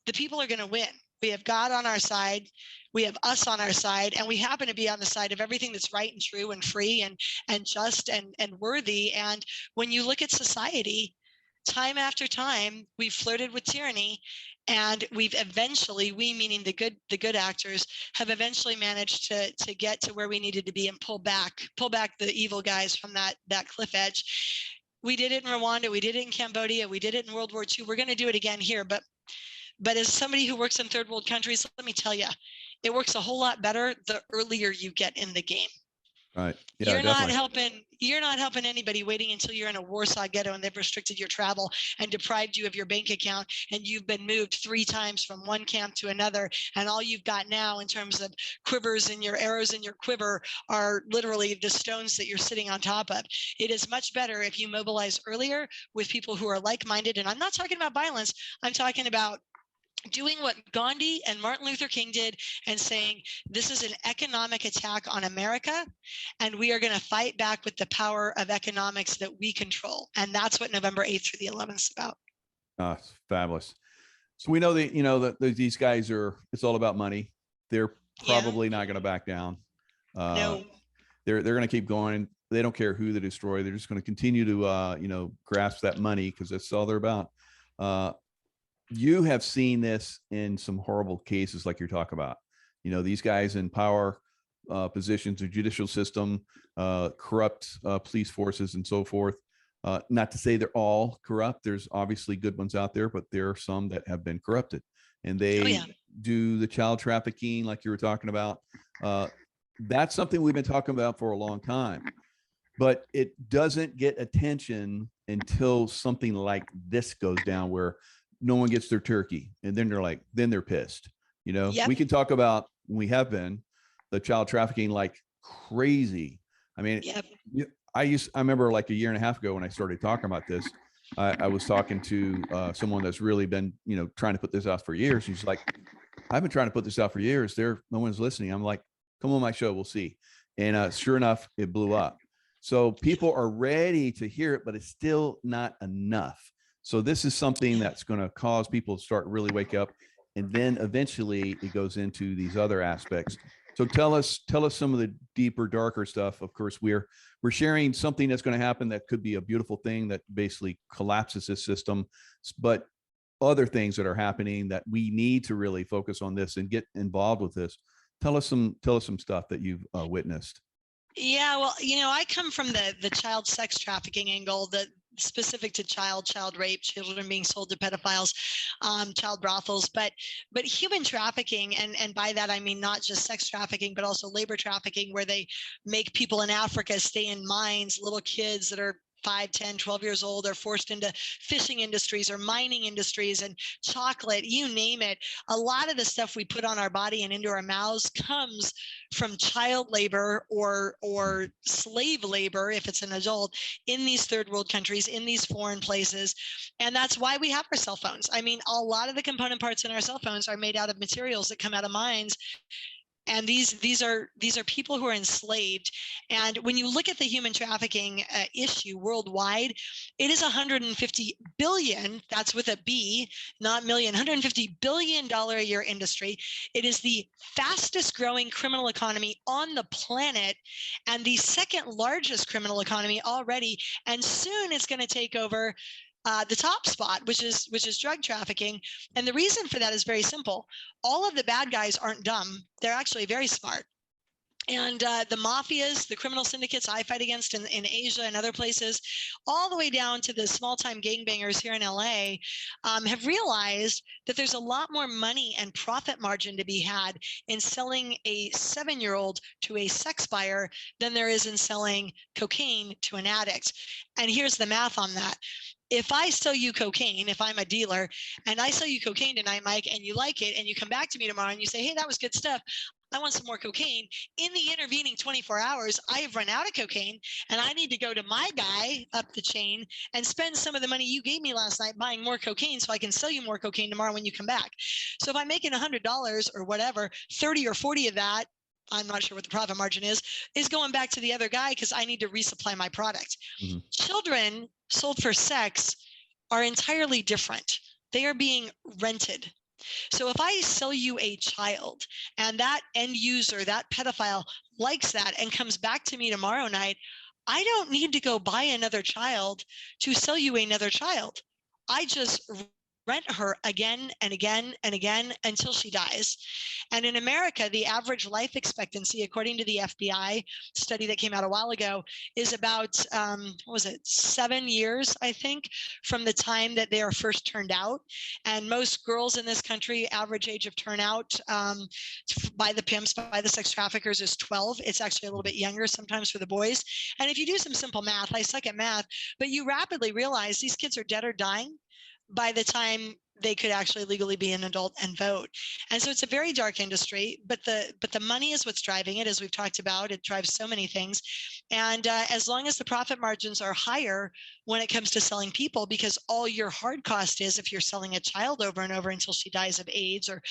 The people are going to win. We have God on our side. We have us on our side, and we happen to be on the side of everything that's right and true and free and just and worthy. And when you look at society, time after time, we've flirted with tyranny, and we've eventually, we meaning the good actors, have eventually managed to get to where we needed to be and pull back the evil guys from that cliff edge. We did it in Rwanda, we did it in Cambodia, we did it in World War II. We're going to do it again here, but as somebody who works in third world countries, let me tell you, it works a whole lot better the earlier you get in the game. Right. Yeah, you're not helping anybody waiting until you're in a Warsaw ghetto and they've restricted your travel and deprived you of your bank account, and you've been moved 3 times from one camp to another, and all you've got now in terms of quivers and your arrows in your quiver are literally the stones that you're sitting on top of. It is much better if you mobilize earlier with people who are like-minded. And I'm not talking about violence. I'm talking about doing what Gandhi and Martin Luther King did and saying, this is an economic attack on America, and we are going to fight back with the power of economics that we control. And that's what November 8th through the 11th is about. It's fabulous. So we know that, that these guys it's all about money. They're probably not going to back down. No. They're going to keep going. They don't care who they destroy. They're just going to continue to, grasp that money, because that's all they're about. You have seen this in some horrible cases like you're talking about. These guys in power positions, the judicial system, corrupt police forces and so forth. Not to say they're all corrupt. There's obviously good ones out there, but there are some that have been corrupted, and they do the child trafficking like you were talking about. That's something we've been talking about for a long time, but it doesn't get attention until something like this goes down, where no one gets their turkey, and then they're pissed. We can talk about, we have been, the child trafficking like crazy. I mean, I remember like a year and a half ago when I started talking about this, I was talking to someone that's really been, trying to put this out for years. She's like, I've been trying to put this out for years. No one's listening. I'm like, come on my show, we'll see. And sure enough, it blew up. So people are ready to hear it, but it's still not enough. So this is something that's going to cause people to start really wake up, and then eventually it goes into these other aspects. So tell us some of the deeper, darker stuff. Of course, we're sharing something that's going to happen that could be a beautiful thing that basically collapses this system, but other things that are happening that we need to really focus on this and get involved with this. Tell us some stuff that you've witnessed. Yeah, well, I come from the child sex trafficking angle, that specific to child rape, children being sold to pedophiles, child brothels, but human trafficking, and by that I mean not just sex trafficking, but also labor trafficking, where they make people in Africa stay in mines, little kids that are 5, 10, 12 years old are forced into fishing industries or mining industries and chocolate, you name it. A lot of the stuff we put on our body and into our mouths comes from child labor or slave labor, if it's an adult, in these third world countries, in these foreign places. And that's why we have our cell phones. I mean, a lot of the component parts in our cell phones are made out of materials that come out of mines. And these are people who are enslaved. And when you look at the human trafficking issue worldwide, it is 150 billion, that's with a B, not million, $150 billion a year industry. It is the fastest growing criminal economy on the planet and the second largest criminal economy already. And soon it's going to take over the top spot, which is drug trafficking. And the reason for that is very simple. All of the bad guys aren't dumb. They're actually very smart. And the mafias, the criminal syndicates I fight against in Asia and other places, all the way down to the small-time gangbangers here in LA, have realized that there's a lot more money and profit margin to be had in selling a 7-year-old to a sex buyer than there is in selling cocaine to an addict. And here's the math on that. If I sell you cocaine, if I'm a dealer and I sell you cocaine tonight, Mike, and you like it, and you come back to me tomorrow and you say, hey, that was good stuff, I want some more cocaine. In the intervening 24 hours, I have run out of cocaine and I need to go to my guy up the chain and spend some of the money you gave me last night buying more cocaine so I can sell you more cocaine tomorrow when you come back. So if I'm making $100 or whatever, 30 or 40 of that, I'm not sure what the profit margin is going back to the other guy because I need to resupply my product. Mm-hmm. Children sold for sex are entirely different. They are being rented. So if I sell you a child and that end user, that pedophile likes that and comes back to me tomorrow night, I don't need to go buy another child to sell you another child. I just rent her again and again and again until she dies. And in America, the average life expectancy, according to the FBI study that came out a while ago, is about, 7 years, I think, from the time that they are first turned out. And most girls in this country, average age of turnout by the pimps, by the sex traffickers is 12. It's actually a little bit younger sometimes for the boys. And if you do some simple math, I suck at math, but you rapidly realize these kids are dead or dying by the time they could actually legally be an adult and vote. And so it's a very dark industry, but the money is what's driving it, as we've talked about. It drives so many things. And as long as the profit margins are higher when it comes to selling people, because all your hard cost is if you're selling a child over and over until she dies of AIDS or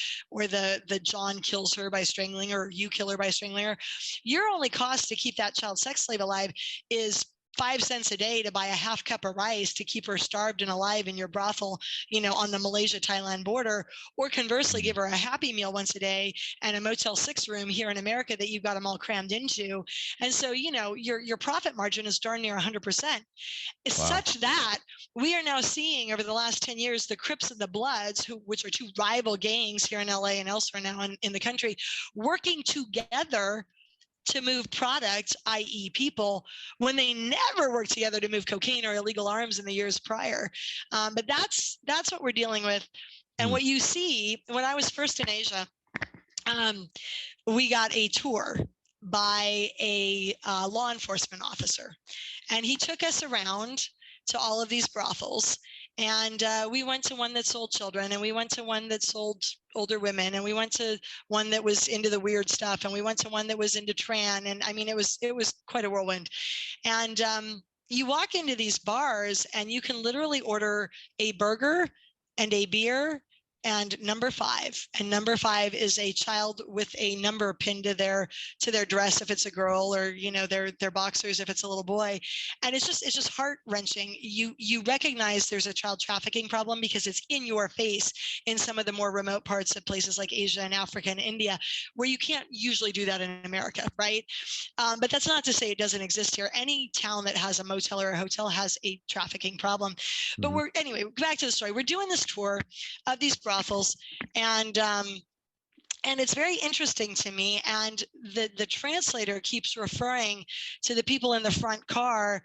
the John kills her by strangling her, or you kill her by strangling her, your only cost to keep that child sex slave alive is 5 cents a day to buy a half cup of rice to keep her starved and alive in your brothel, on the Malaysia-Thailand border, or conversely, give her a Happy Meal once a day and a Motel 6 room here in America that you've got them all crammed into. And so, your profit margin is darn near 100%. It's such that we are now seeing over the last 10 years, the Crips and the Bloods, which are two rival gangs here in LA and elsewhere now in the country, working together to move products, i.e. people, when they never worked together to move cocaine or illegal arms in the years prior. But that's what we're dealing with. And what you see, when I was first in Asia, we got a tour by a law enforcement officer. And he took us around to all of these brothels. And we went to one that sold children, and we went to one that sold older women, and we went to one that was into the weird stuff, and we went to one that was into tran. And I mean, it was quite a whirlwind. And you walk into these bars and you can literally order a burger and a beer and number 5. And number 5 is a child with a number pinned to their dress if it's a girl, or their boxers if it's a little boy. And it's just heart-wrenching. You recognize there's a child trafficking problem because it's in your face in some of the more remote parts of places like Asia and Africa and India, where you can't usually do that in America, right? But that's not to say it doesn't exist here. Any town that has a motel or a hotel has a trafficking problem. But anyway, back to the story. We're doing this tour of these brothels, and it's very interesting to me. And the translator keeps referring to the people in the front car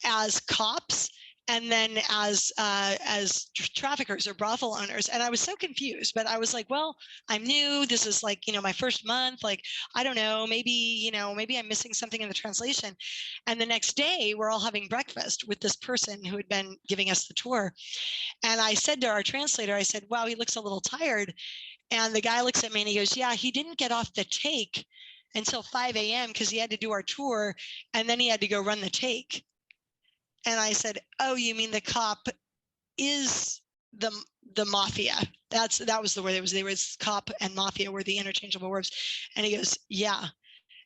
as cops, and then as traffickers or brothel owners. And I was so confused, but I was like, well, I'm new. This is like, my first month. Like, I don't know, maybe I'm missing something in the translation. And the next day we're all having breakfast with this person who had been giving us the tour. And I said to our translator, I said, wow, he looks a little tired. And the guy looks at me and he goes, yeah, he didn't get off the take until 5 a.m. because he had to do our tour, and then he had to go run the take. And I said, oh, you mean the cop is the mafia? That was the word. They was cop and mafia were the interchangeable words. And he goes, yeah.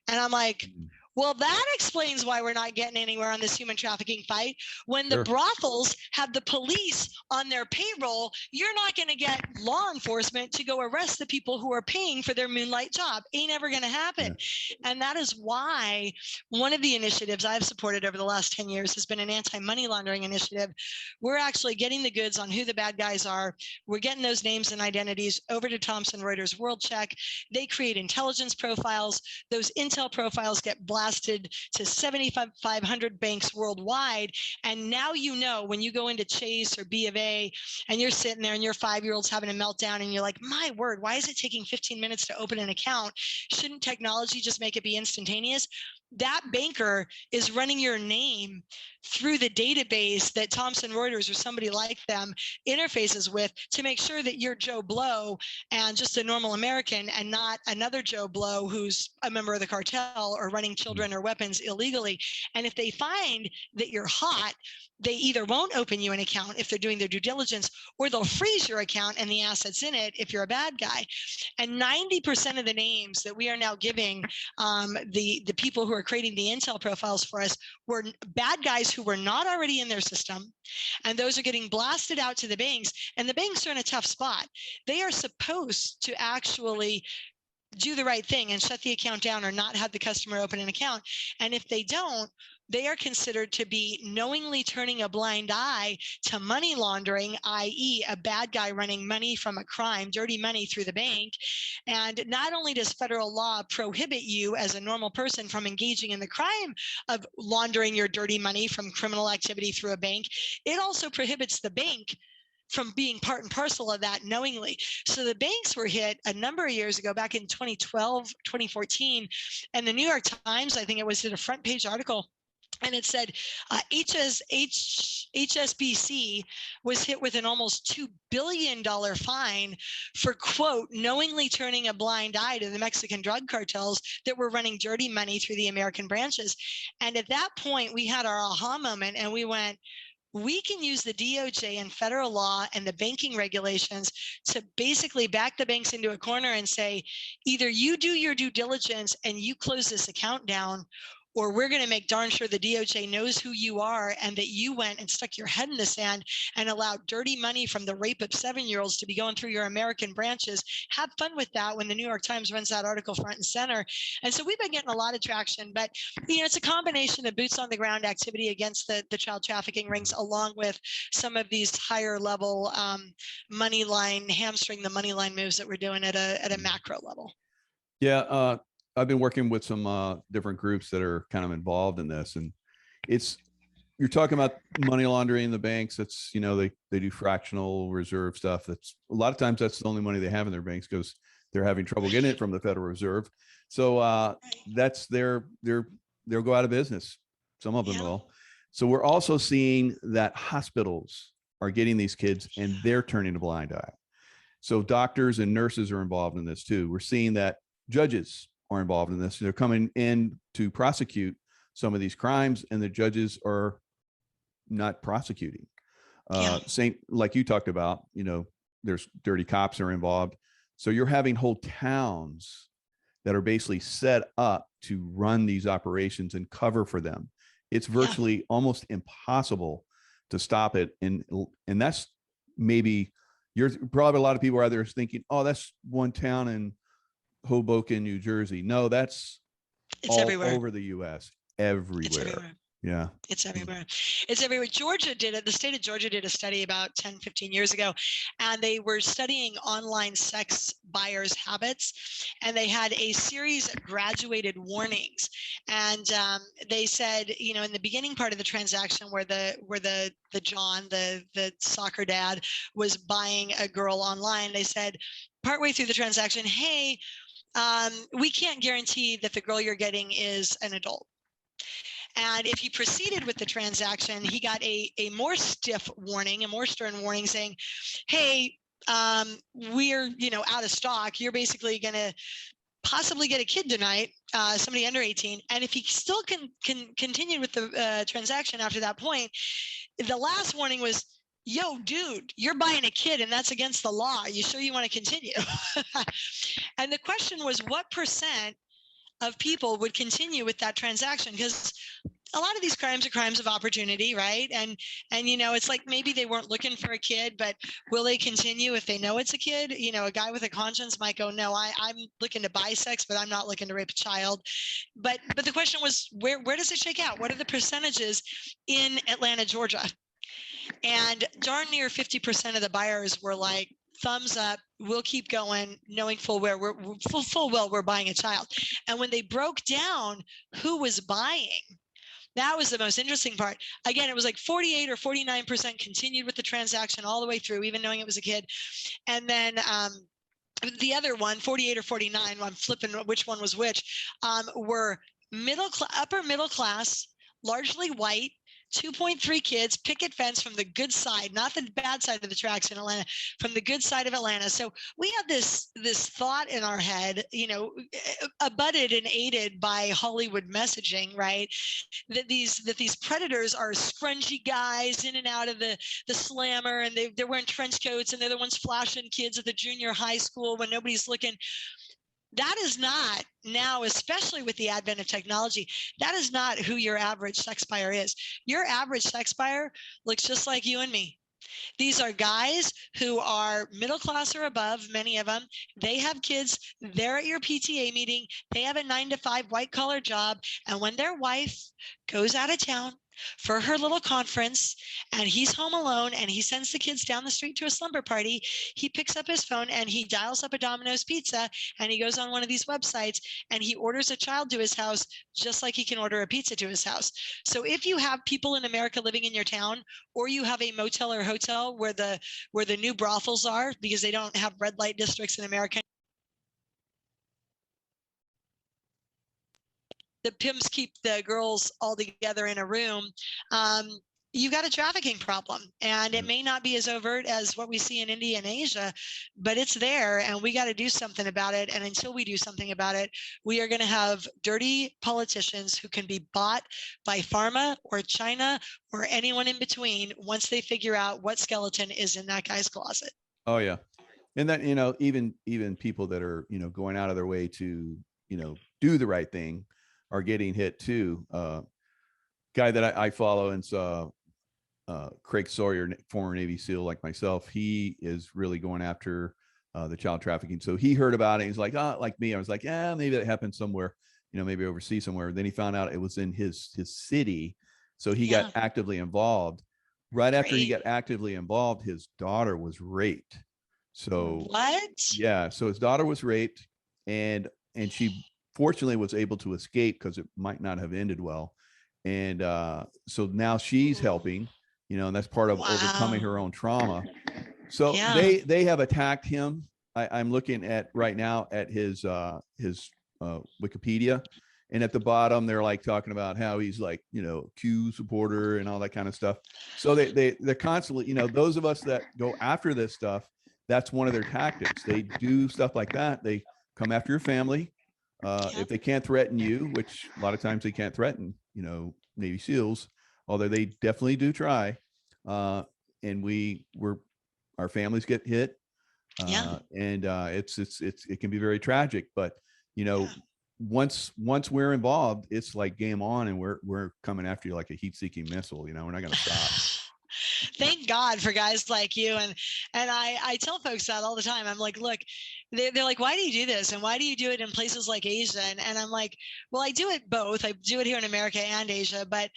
And I'm like, well, that explains why we're not getting anywhere on this human trafficking fight. When the brothels have the police on their payroll, you're not going to get law enforcement to go arrest the people who are paying for their moonlight job. Ain't ever going to happen. Yeah. And that is why one of the initiatives I've supported over the last 10 years has been an anti-money laundering initiative. We're actually getting the goods on who the bad guys are. We're getting those names and identities over to Thomson Reuters World Check. They create intelligence profiles. Those intel profiles get blasted to 7,500 banks worldwide. And now, you know, when you go into Chase or B of A and you're sitting there and your 5-year-old's having a meltdown and you're like, my word, why is it taking 15 minutes to open an account? Shouldn't technology just make it be instantaneous? That banker is running your name through the database that Thomson Reuters or somebody like them interfaces with to make sure that you're Joe Blow and just a normal American and not another Joe Blow who's a member of the cartel or running children or weapons illegally. And if they find that you're hot, they either won't open you an account if they're doing their due diligence, or they'll freeze your account and the assets in it if you're a bad guy. And 90% of the names that we are now giving the people who are creating the intel profiles for us were bad guys who were not already in their system. And those are getting blasted out to the banks. And the banks are in a tough spot. They are supposed to actually do the right thing and shut the account down or not have the customer open an account. And if they don't, they are considered to be knowingly turning a blind eye to money laundering, i.e. a bad guy running money from a crime, dirty money through the bank. And not only does federal law prohibit you as a normal person from engaging in the crime of laundering your dirty money from criminal activity through a bank, it also prohibits the bank from being part and parcel of that knowingly. So the banks were hit a number of years ago, back in 2012, 2014, and the New York Times, I think it was, did a front page article. And it said HSBC was hit with an almost $2 billion fine for, quote, knowingly turning a blind eye to the Mexican drug cartels that were running dirty money through the American branches. And at that point, we had our aha moment and we went, we can use the DOJ and federal law and the banking regulations to basically back the banks into a corner and say, either you do your due diligence and you close this account down, or we're going to make darn sure the DOJ knows who you are and that you went and stuck your head in the sand and allowed dirty money from the rape of 7-year-olds to be going through your American branches. Have fun with that when the New York Times runs that article front and center. And so we've been getting a lot of traction, but you know, it's a combination of boots on the ground activity against the child trafficking rings, along with some of these higher level money line, hamstring the money line moves that we're doing at a macro level. Yeah. I've been working with some different groups that are kind of involved in this, and you're talking about money laundering in the banks. That's, you know, they do fractional reserve stuff. That's a lot of times that's the only money they have in their banks because they're having trouble getting it from the Federal Reserve. So that's they'll go out of business. Some of them will. So we're also seeing that hospitals are getting these kids and they're turning a blind eye. So doctors and nurses are involved in this too. We're seeing that judges are involved in this. They're coming in to prosecute some of these crimes, and the judges are not prosecuting. Like you talked about, you know, there's dirty cops are involved. So you're having whole towns that are basically set up to run these operations and cover for them. It's virtually almost impossible to stop it. And that's maybe you're probably a lot of people out there thinking, oh, that's one town in Hoboken, New Jersey. No, it's all everywhere. Over the US, everywhere. It's everywhere. Yeah. It's everywhere. It's everywhere. Georgia did it. The state of Georgia did a study about 10, 15 years ago, and they were studying online sex buyers' habits, and they had a series of graduated warnings. And they said, you know, in the beginning part of the transaction where the John, the soccer dad, was buying a girl online, they said, partway through the transaction, hey, we can't guarantee that the girl you're getting is an adult. And if he proceeded with the transaction, he got a more stiff warning, a more stern warning saying, hey, we're, you know, out of stock. You're basically going to possibly get a kid tonight, somebody under 18. And if he still can continue with the transaction after that point, the last warning was, yo, dude, you're buying a kid and that's against the law. You sure you want to continue? And the question was, what percent of people would continue with that transaction? Because a lot of these crimes are crimes of opportunity, right? And it's like maybe they weren't looking for a kid, but will they continue if they know it's a kid? A guy with a conscience might go, no, I'm looking to buy sex, but I'm not looking to rape a child. But the question was, where does it shake out? What are the percentages in Atlanta, Georgia? And darn near 50% of the buyers were like, thumbs up, we'll keep going, knowing full well we're buying a child. And when they broke down who was buying, that was the most interesting part. Again, it was like 48 or 49% continued with the transaction all the way through, even knowing it was a kid. And then the other one, 48 or 49, I'm flipping which one was which, were upper middle class, largely white, 2.3 kids, picket fence from the good side, not the bad side of the tracks in Atlanta, from the good side of Atlanta. So we had this thought in our head, abutted and aided by Hollywood messaging, right? That these predators are scrunchy guys in and out of the slammer, and they're wearing trench coats, and they're the ones flashing kids at the junior high school when nobody's looking. That is not now, especially with the advent of technology, that is not who your average sex buyer is. Your average sex buyer looks just like you and me. These are guys who are middle class or above, many of them. They have kids. They're at your PTA meeting. They have a 9-to-5 white collar job. And when their wife goes out of town for her little conference and he's home alone and he sends the kids down the street to a slumber party, he picks up his phone and he dials up a Domino's pizza, and he goes on one of these websites and he orders a child to his house just like he can order a pizza to his house. So if you have people in America living in your town, or you have a motel or hotel where the new brothels are, because they don't have red light districts in America, the pimps keep the girls all together in a room. You've got a trafficking problem, and it may not be as overt as what we see in India and Asia, but it's there, and we got to do something about it. And until we do something about it, we are going to have dirty politicians who can be bought by pharma or China or anyone in between once they figure out what skeleton is in that guy's closet. Oh yeah. And that, even people that are, going out of their way to, do the right thing are getting hit too. Guy that I follow, and Craig Sawyer, former Navy SEAL like myself, he is really going after the child trafficking. So he heard about it. He's like, like me. I was like, yeah, maybe that happened somewhere, maybe overseas somewhere. Then he found out it was in his city. So he got actively involved. Right after he got actively involved, his daughter was raped. So what? Yeah. So his daughter was raped, and she fortunately was able to escape because it might not have ended well. And so now she's helping, and that's part of overcoming her own trauma. So they have attacked him. I'm looking at right now at his Wikipedia, and at the bottom they're like talking about how he's like, Q supporter and all that kind of stuff. So they're constantly, those of us that go after this stuff, that's one of their tactics. They do stuff like that. They come after your family. If they can't threaten you, which a lot of times they can't threaten, Navy SEALs, although they definitely do try. And our families get hit. And it can be very tragic, but once we're involved, it's like game on, and we're coming after you like a heat-seeking missile. We're not going to stop. Thank God for guys like you. And I tell folks that all the time. I'm like, look, they're like, why do you do this? And why do you do it in places like Asia? And I'm like, well, I do it both. I do it here in America and Asia. But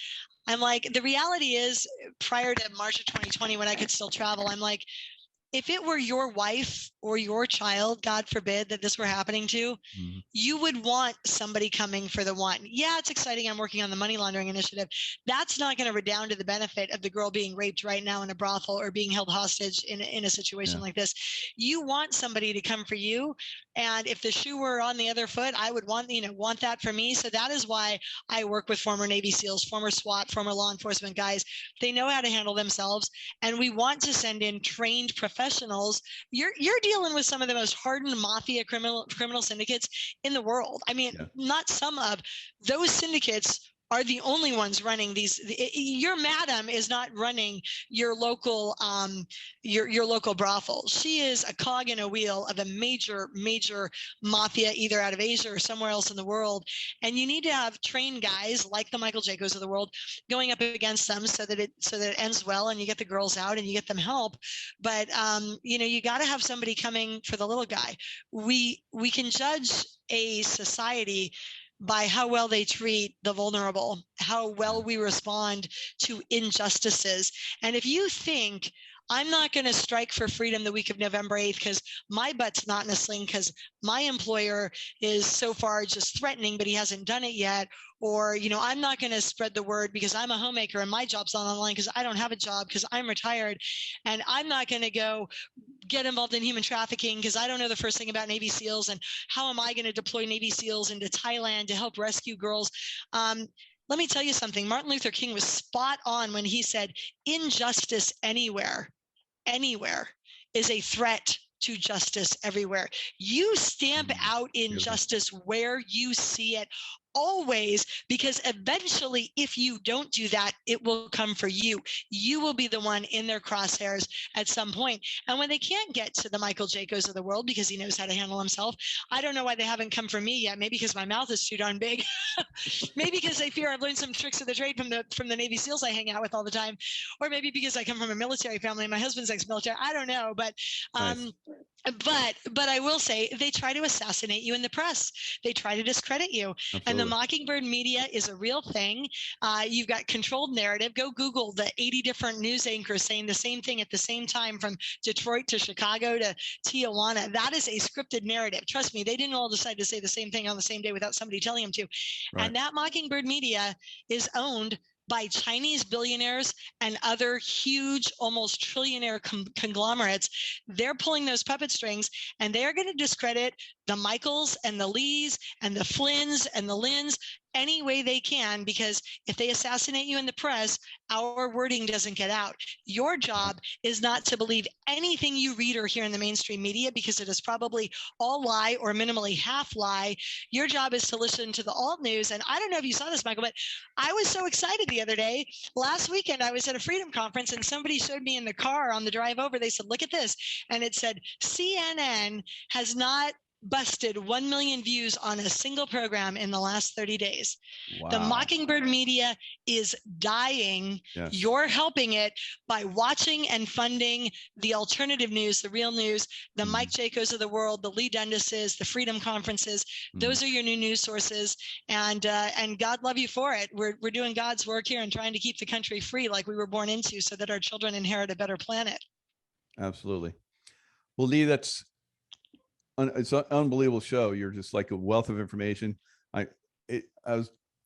I'm like, the reality is, prior to March of 2020, when I could still travel, I'm like, if it were your wife or your child, God forbid that this were happening to, you would want somebody coming for the one. Yeah, it's exciting. I'm working on the money laundering initiative. That's not going to redound to the benefit of the girl being raped right now in a brothel or being held hostage in a situation like this. You want somebody to come for you. And if the shoe were on the other foot, I would want that for me. So that is why I work with former Navy SEALs, former SWAT, former law enforcement guys. They know how to handle themselves. And we want to send in trained professionals. You're dealing with some of the most hardened mafia criminal syndicates in the world. I mean, not some of those syndicates are the only ones running these. Your madam is not running your local your local brothel. She is a cog in a wheel of a major mafia, either out of Asia or somewhere else in the world. And you need to have trained guys like the Michael Jacos of the world going up against them so that it ends well and you get the girls out and you get them help. But you got to have somebody coming for the little guy. We can judge a society by how well they treat the vulnerable, how well we respond to injustices. And if you think I'm not going to strike for freedom the week of November 8th because my butt's not in a sling because my employer is so far just threatening, but he hasn't done it yet. Or, I'm not going to spread the word because I'm a homemaker and my job's not online because I don't have a job because I'm retired. And I'm not going to go get involved in human trafficking because I don't know the first thing about Navy SEALs. And how am I going to deploy Navy SEALs into Thailand to help rescue girls? Let me tell you something. Martin Luther King was spot on when he said, injustice anywhere is a threat to justice everywhere. You stamp out injustice where you see it, always, because eventually, if you don't do that, it will come for you. You will be the one in their crosshairs at some point. And when they can't get to the Michael Jacos of the world because he knows how to handle himself, I don't know why they haven't come for me yet. Maybe because my mouth is too darn big. Maybe because they fear I've learned some tricks of the trade from the Navy SEALs I hang out with all the time, or maybe because I come from a military family and my husband's ex-military. I don't know, but Nice. But I will say they try to assassinate you in the press. They try to discredit you. Absolutely. And the Mockingbird media is a real thing. You've got controlled narrative. Go Google the 80 different news anchors saying the same thing at the same time from Detroit to Chicago to Tijuana. That is a scripted narrative. Trust me, they didn't all decide to say the same thing on the same day without somebody telling them to. Right. And that Mockingbird media is owned by Chinese billionaires and other huge, almost trillionaire conglomerates. They're pulling those puppet strings, and they are going to discredit the Michaels and the Lees and the Flynns and the Lyns any way they can, because if they assassinate you in the press, our wording doesn't get out. Your job is not to believe anything you read or hear in the mainstream media, because it is probably all lie or minimally half lie. Your job is to listen to the alt news. And I don't know if you saw this, Michael, but I was so excited the other day. Last weekend, I was at a Freedom Conference and somebody showed me in the car on the drive over. They said, look at this. And it said, CNN has not busted 1 million views on a single program in the last 30 days. Wow. The Mockingbird media is dying. Yes. You're helping it by watching and funding the alternative news, the real news, the Mike Jacos of the world, the Lee Dundases, the Freedom Conferences. Those are your new news sources. And God love you for it. We're doing God's work here and trying to keep the country free like we were born into, so that our children inherit a better planet. Absolutely. Well, Lee, it's an unbelievable show. You're just like a wealth of information. I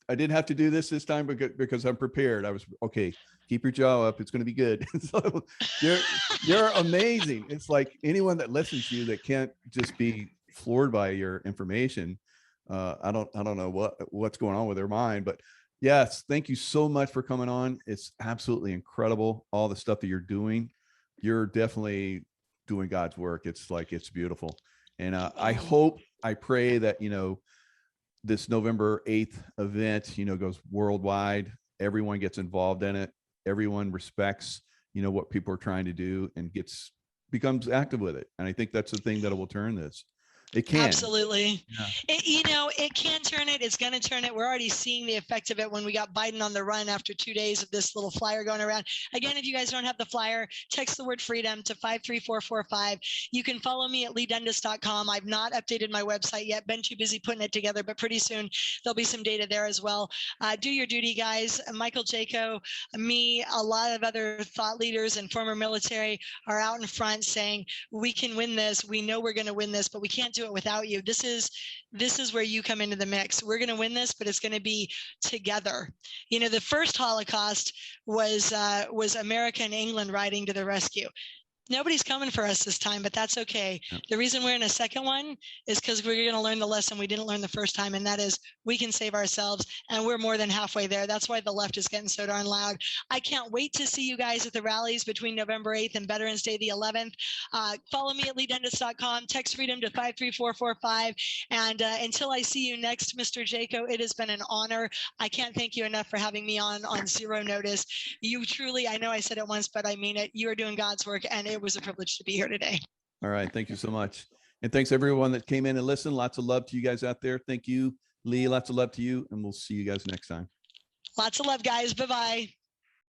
didn't have to do this time because I'm prepared. I was okay. Keep your jaw up. It's going to be good. So you're amazing. It's like anyone that listens to you that can't just be floored by your information. I don't know what's going on with their mind, but yes, thank you so much for coming on. It's absolutely incredible. All the stuff that you're doing. You're definitely doing God's work. It's beautiful. And I pray that, this November 8th event, goes worldwide. Everyone gets involved in it. Everyone respects, what people are trying to do and becomes active with it. And I think that's the thing that will turn this. It can. Absolutely. Yeah. It can turn it. It's going to turn it. We're already seeing the effect of it when we got Biden on the run after 2 days of this little flyer going around. Again, if you guys don't have the flyer, text the word freedom to 53445. You can follow me at leedundas.com. I've not updated my website yet. Been too busy putting it together, but pretty soon there'll be some data there as well. Do your duty, guys. Michael Jaco, me, a lot of other thought leaders and former military are out in front saying, we can win this. We know we're going to win this, but we can't do it without you. This is where you come into the mix. We're going to win this, but it's going to be together. The first Holocaust was America and England riding to the rescue. Nobody's coming for us this time, but that's okay. Yep. The reason we're in a second one is because we're going to learn the lesson we didn't learn the first time, and that is we can save ourselves, and we're more than halfway there. That's why the left is getting so darn loud. I can't wait to see you guys at the rallies between November 8th and Veterans Day the 11th. Follow me at leedundas.com, text freedom to 53445. And until I see you next, Mr. Jaco, it has been an honor. I can't thank you enough for having me on zero notice. You truly, I know I said it once, but I mean it. You are doing God's work, and it was a privilege to be here today. All right. Thank you so much. And thanks everyone that came in and listened. Lots of love to you guys out there. Thank you, Lee. Lots of love to you. And we'll see you guys next time. Lots of love, guys. Bye-bye.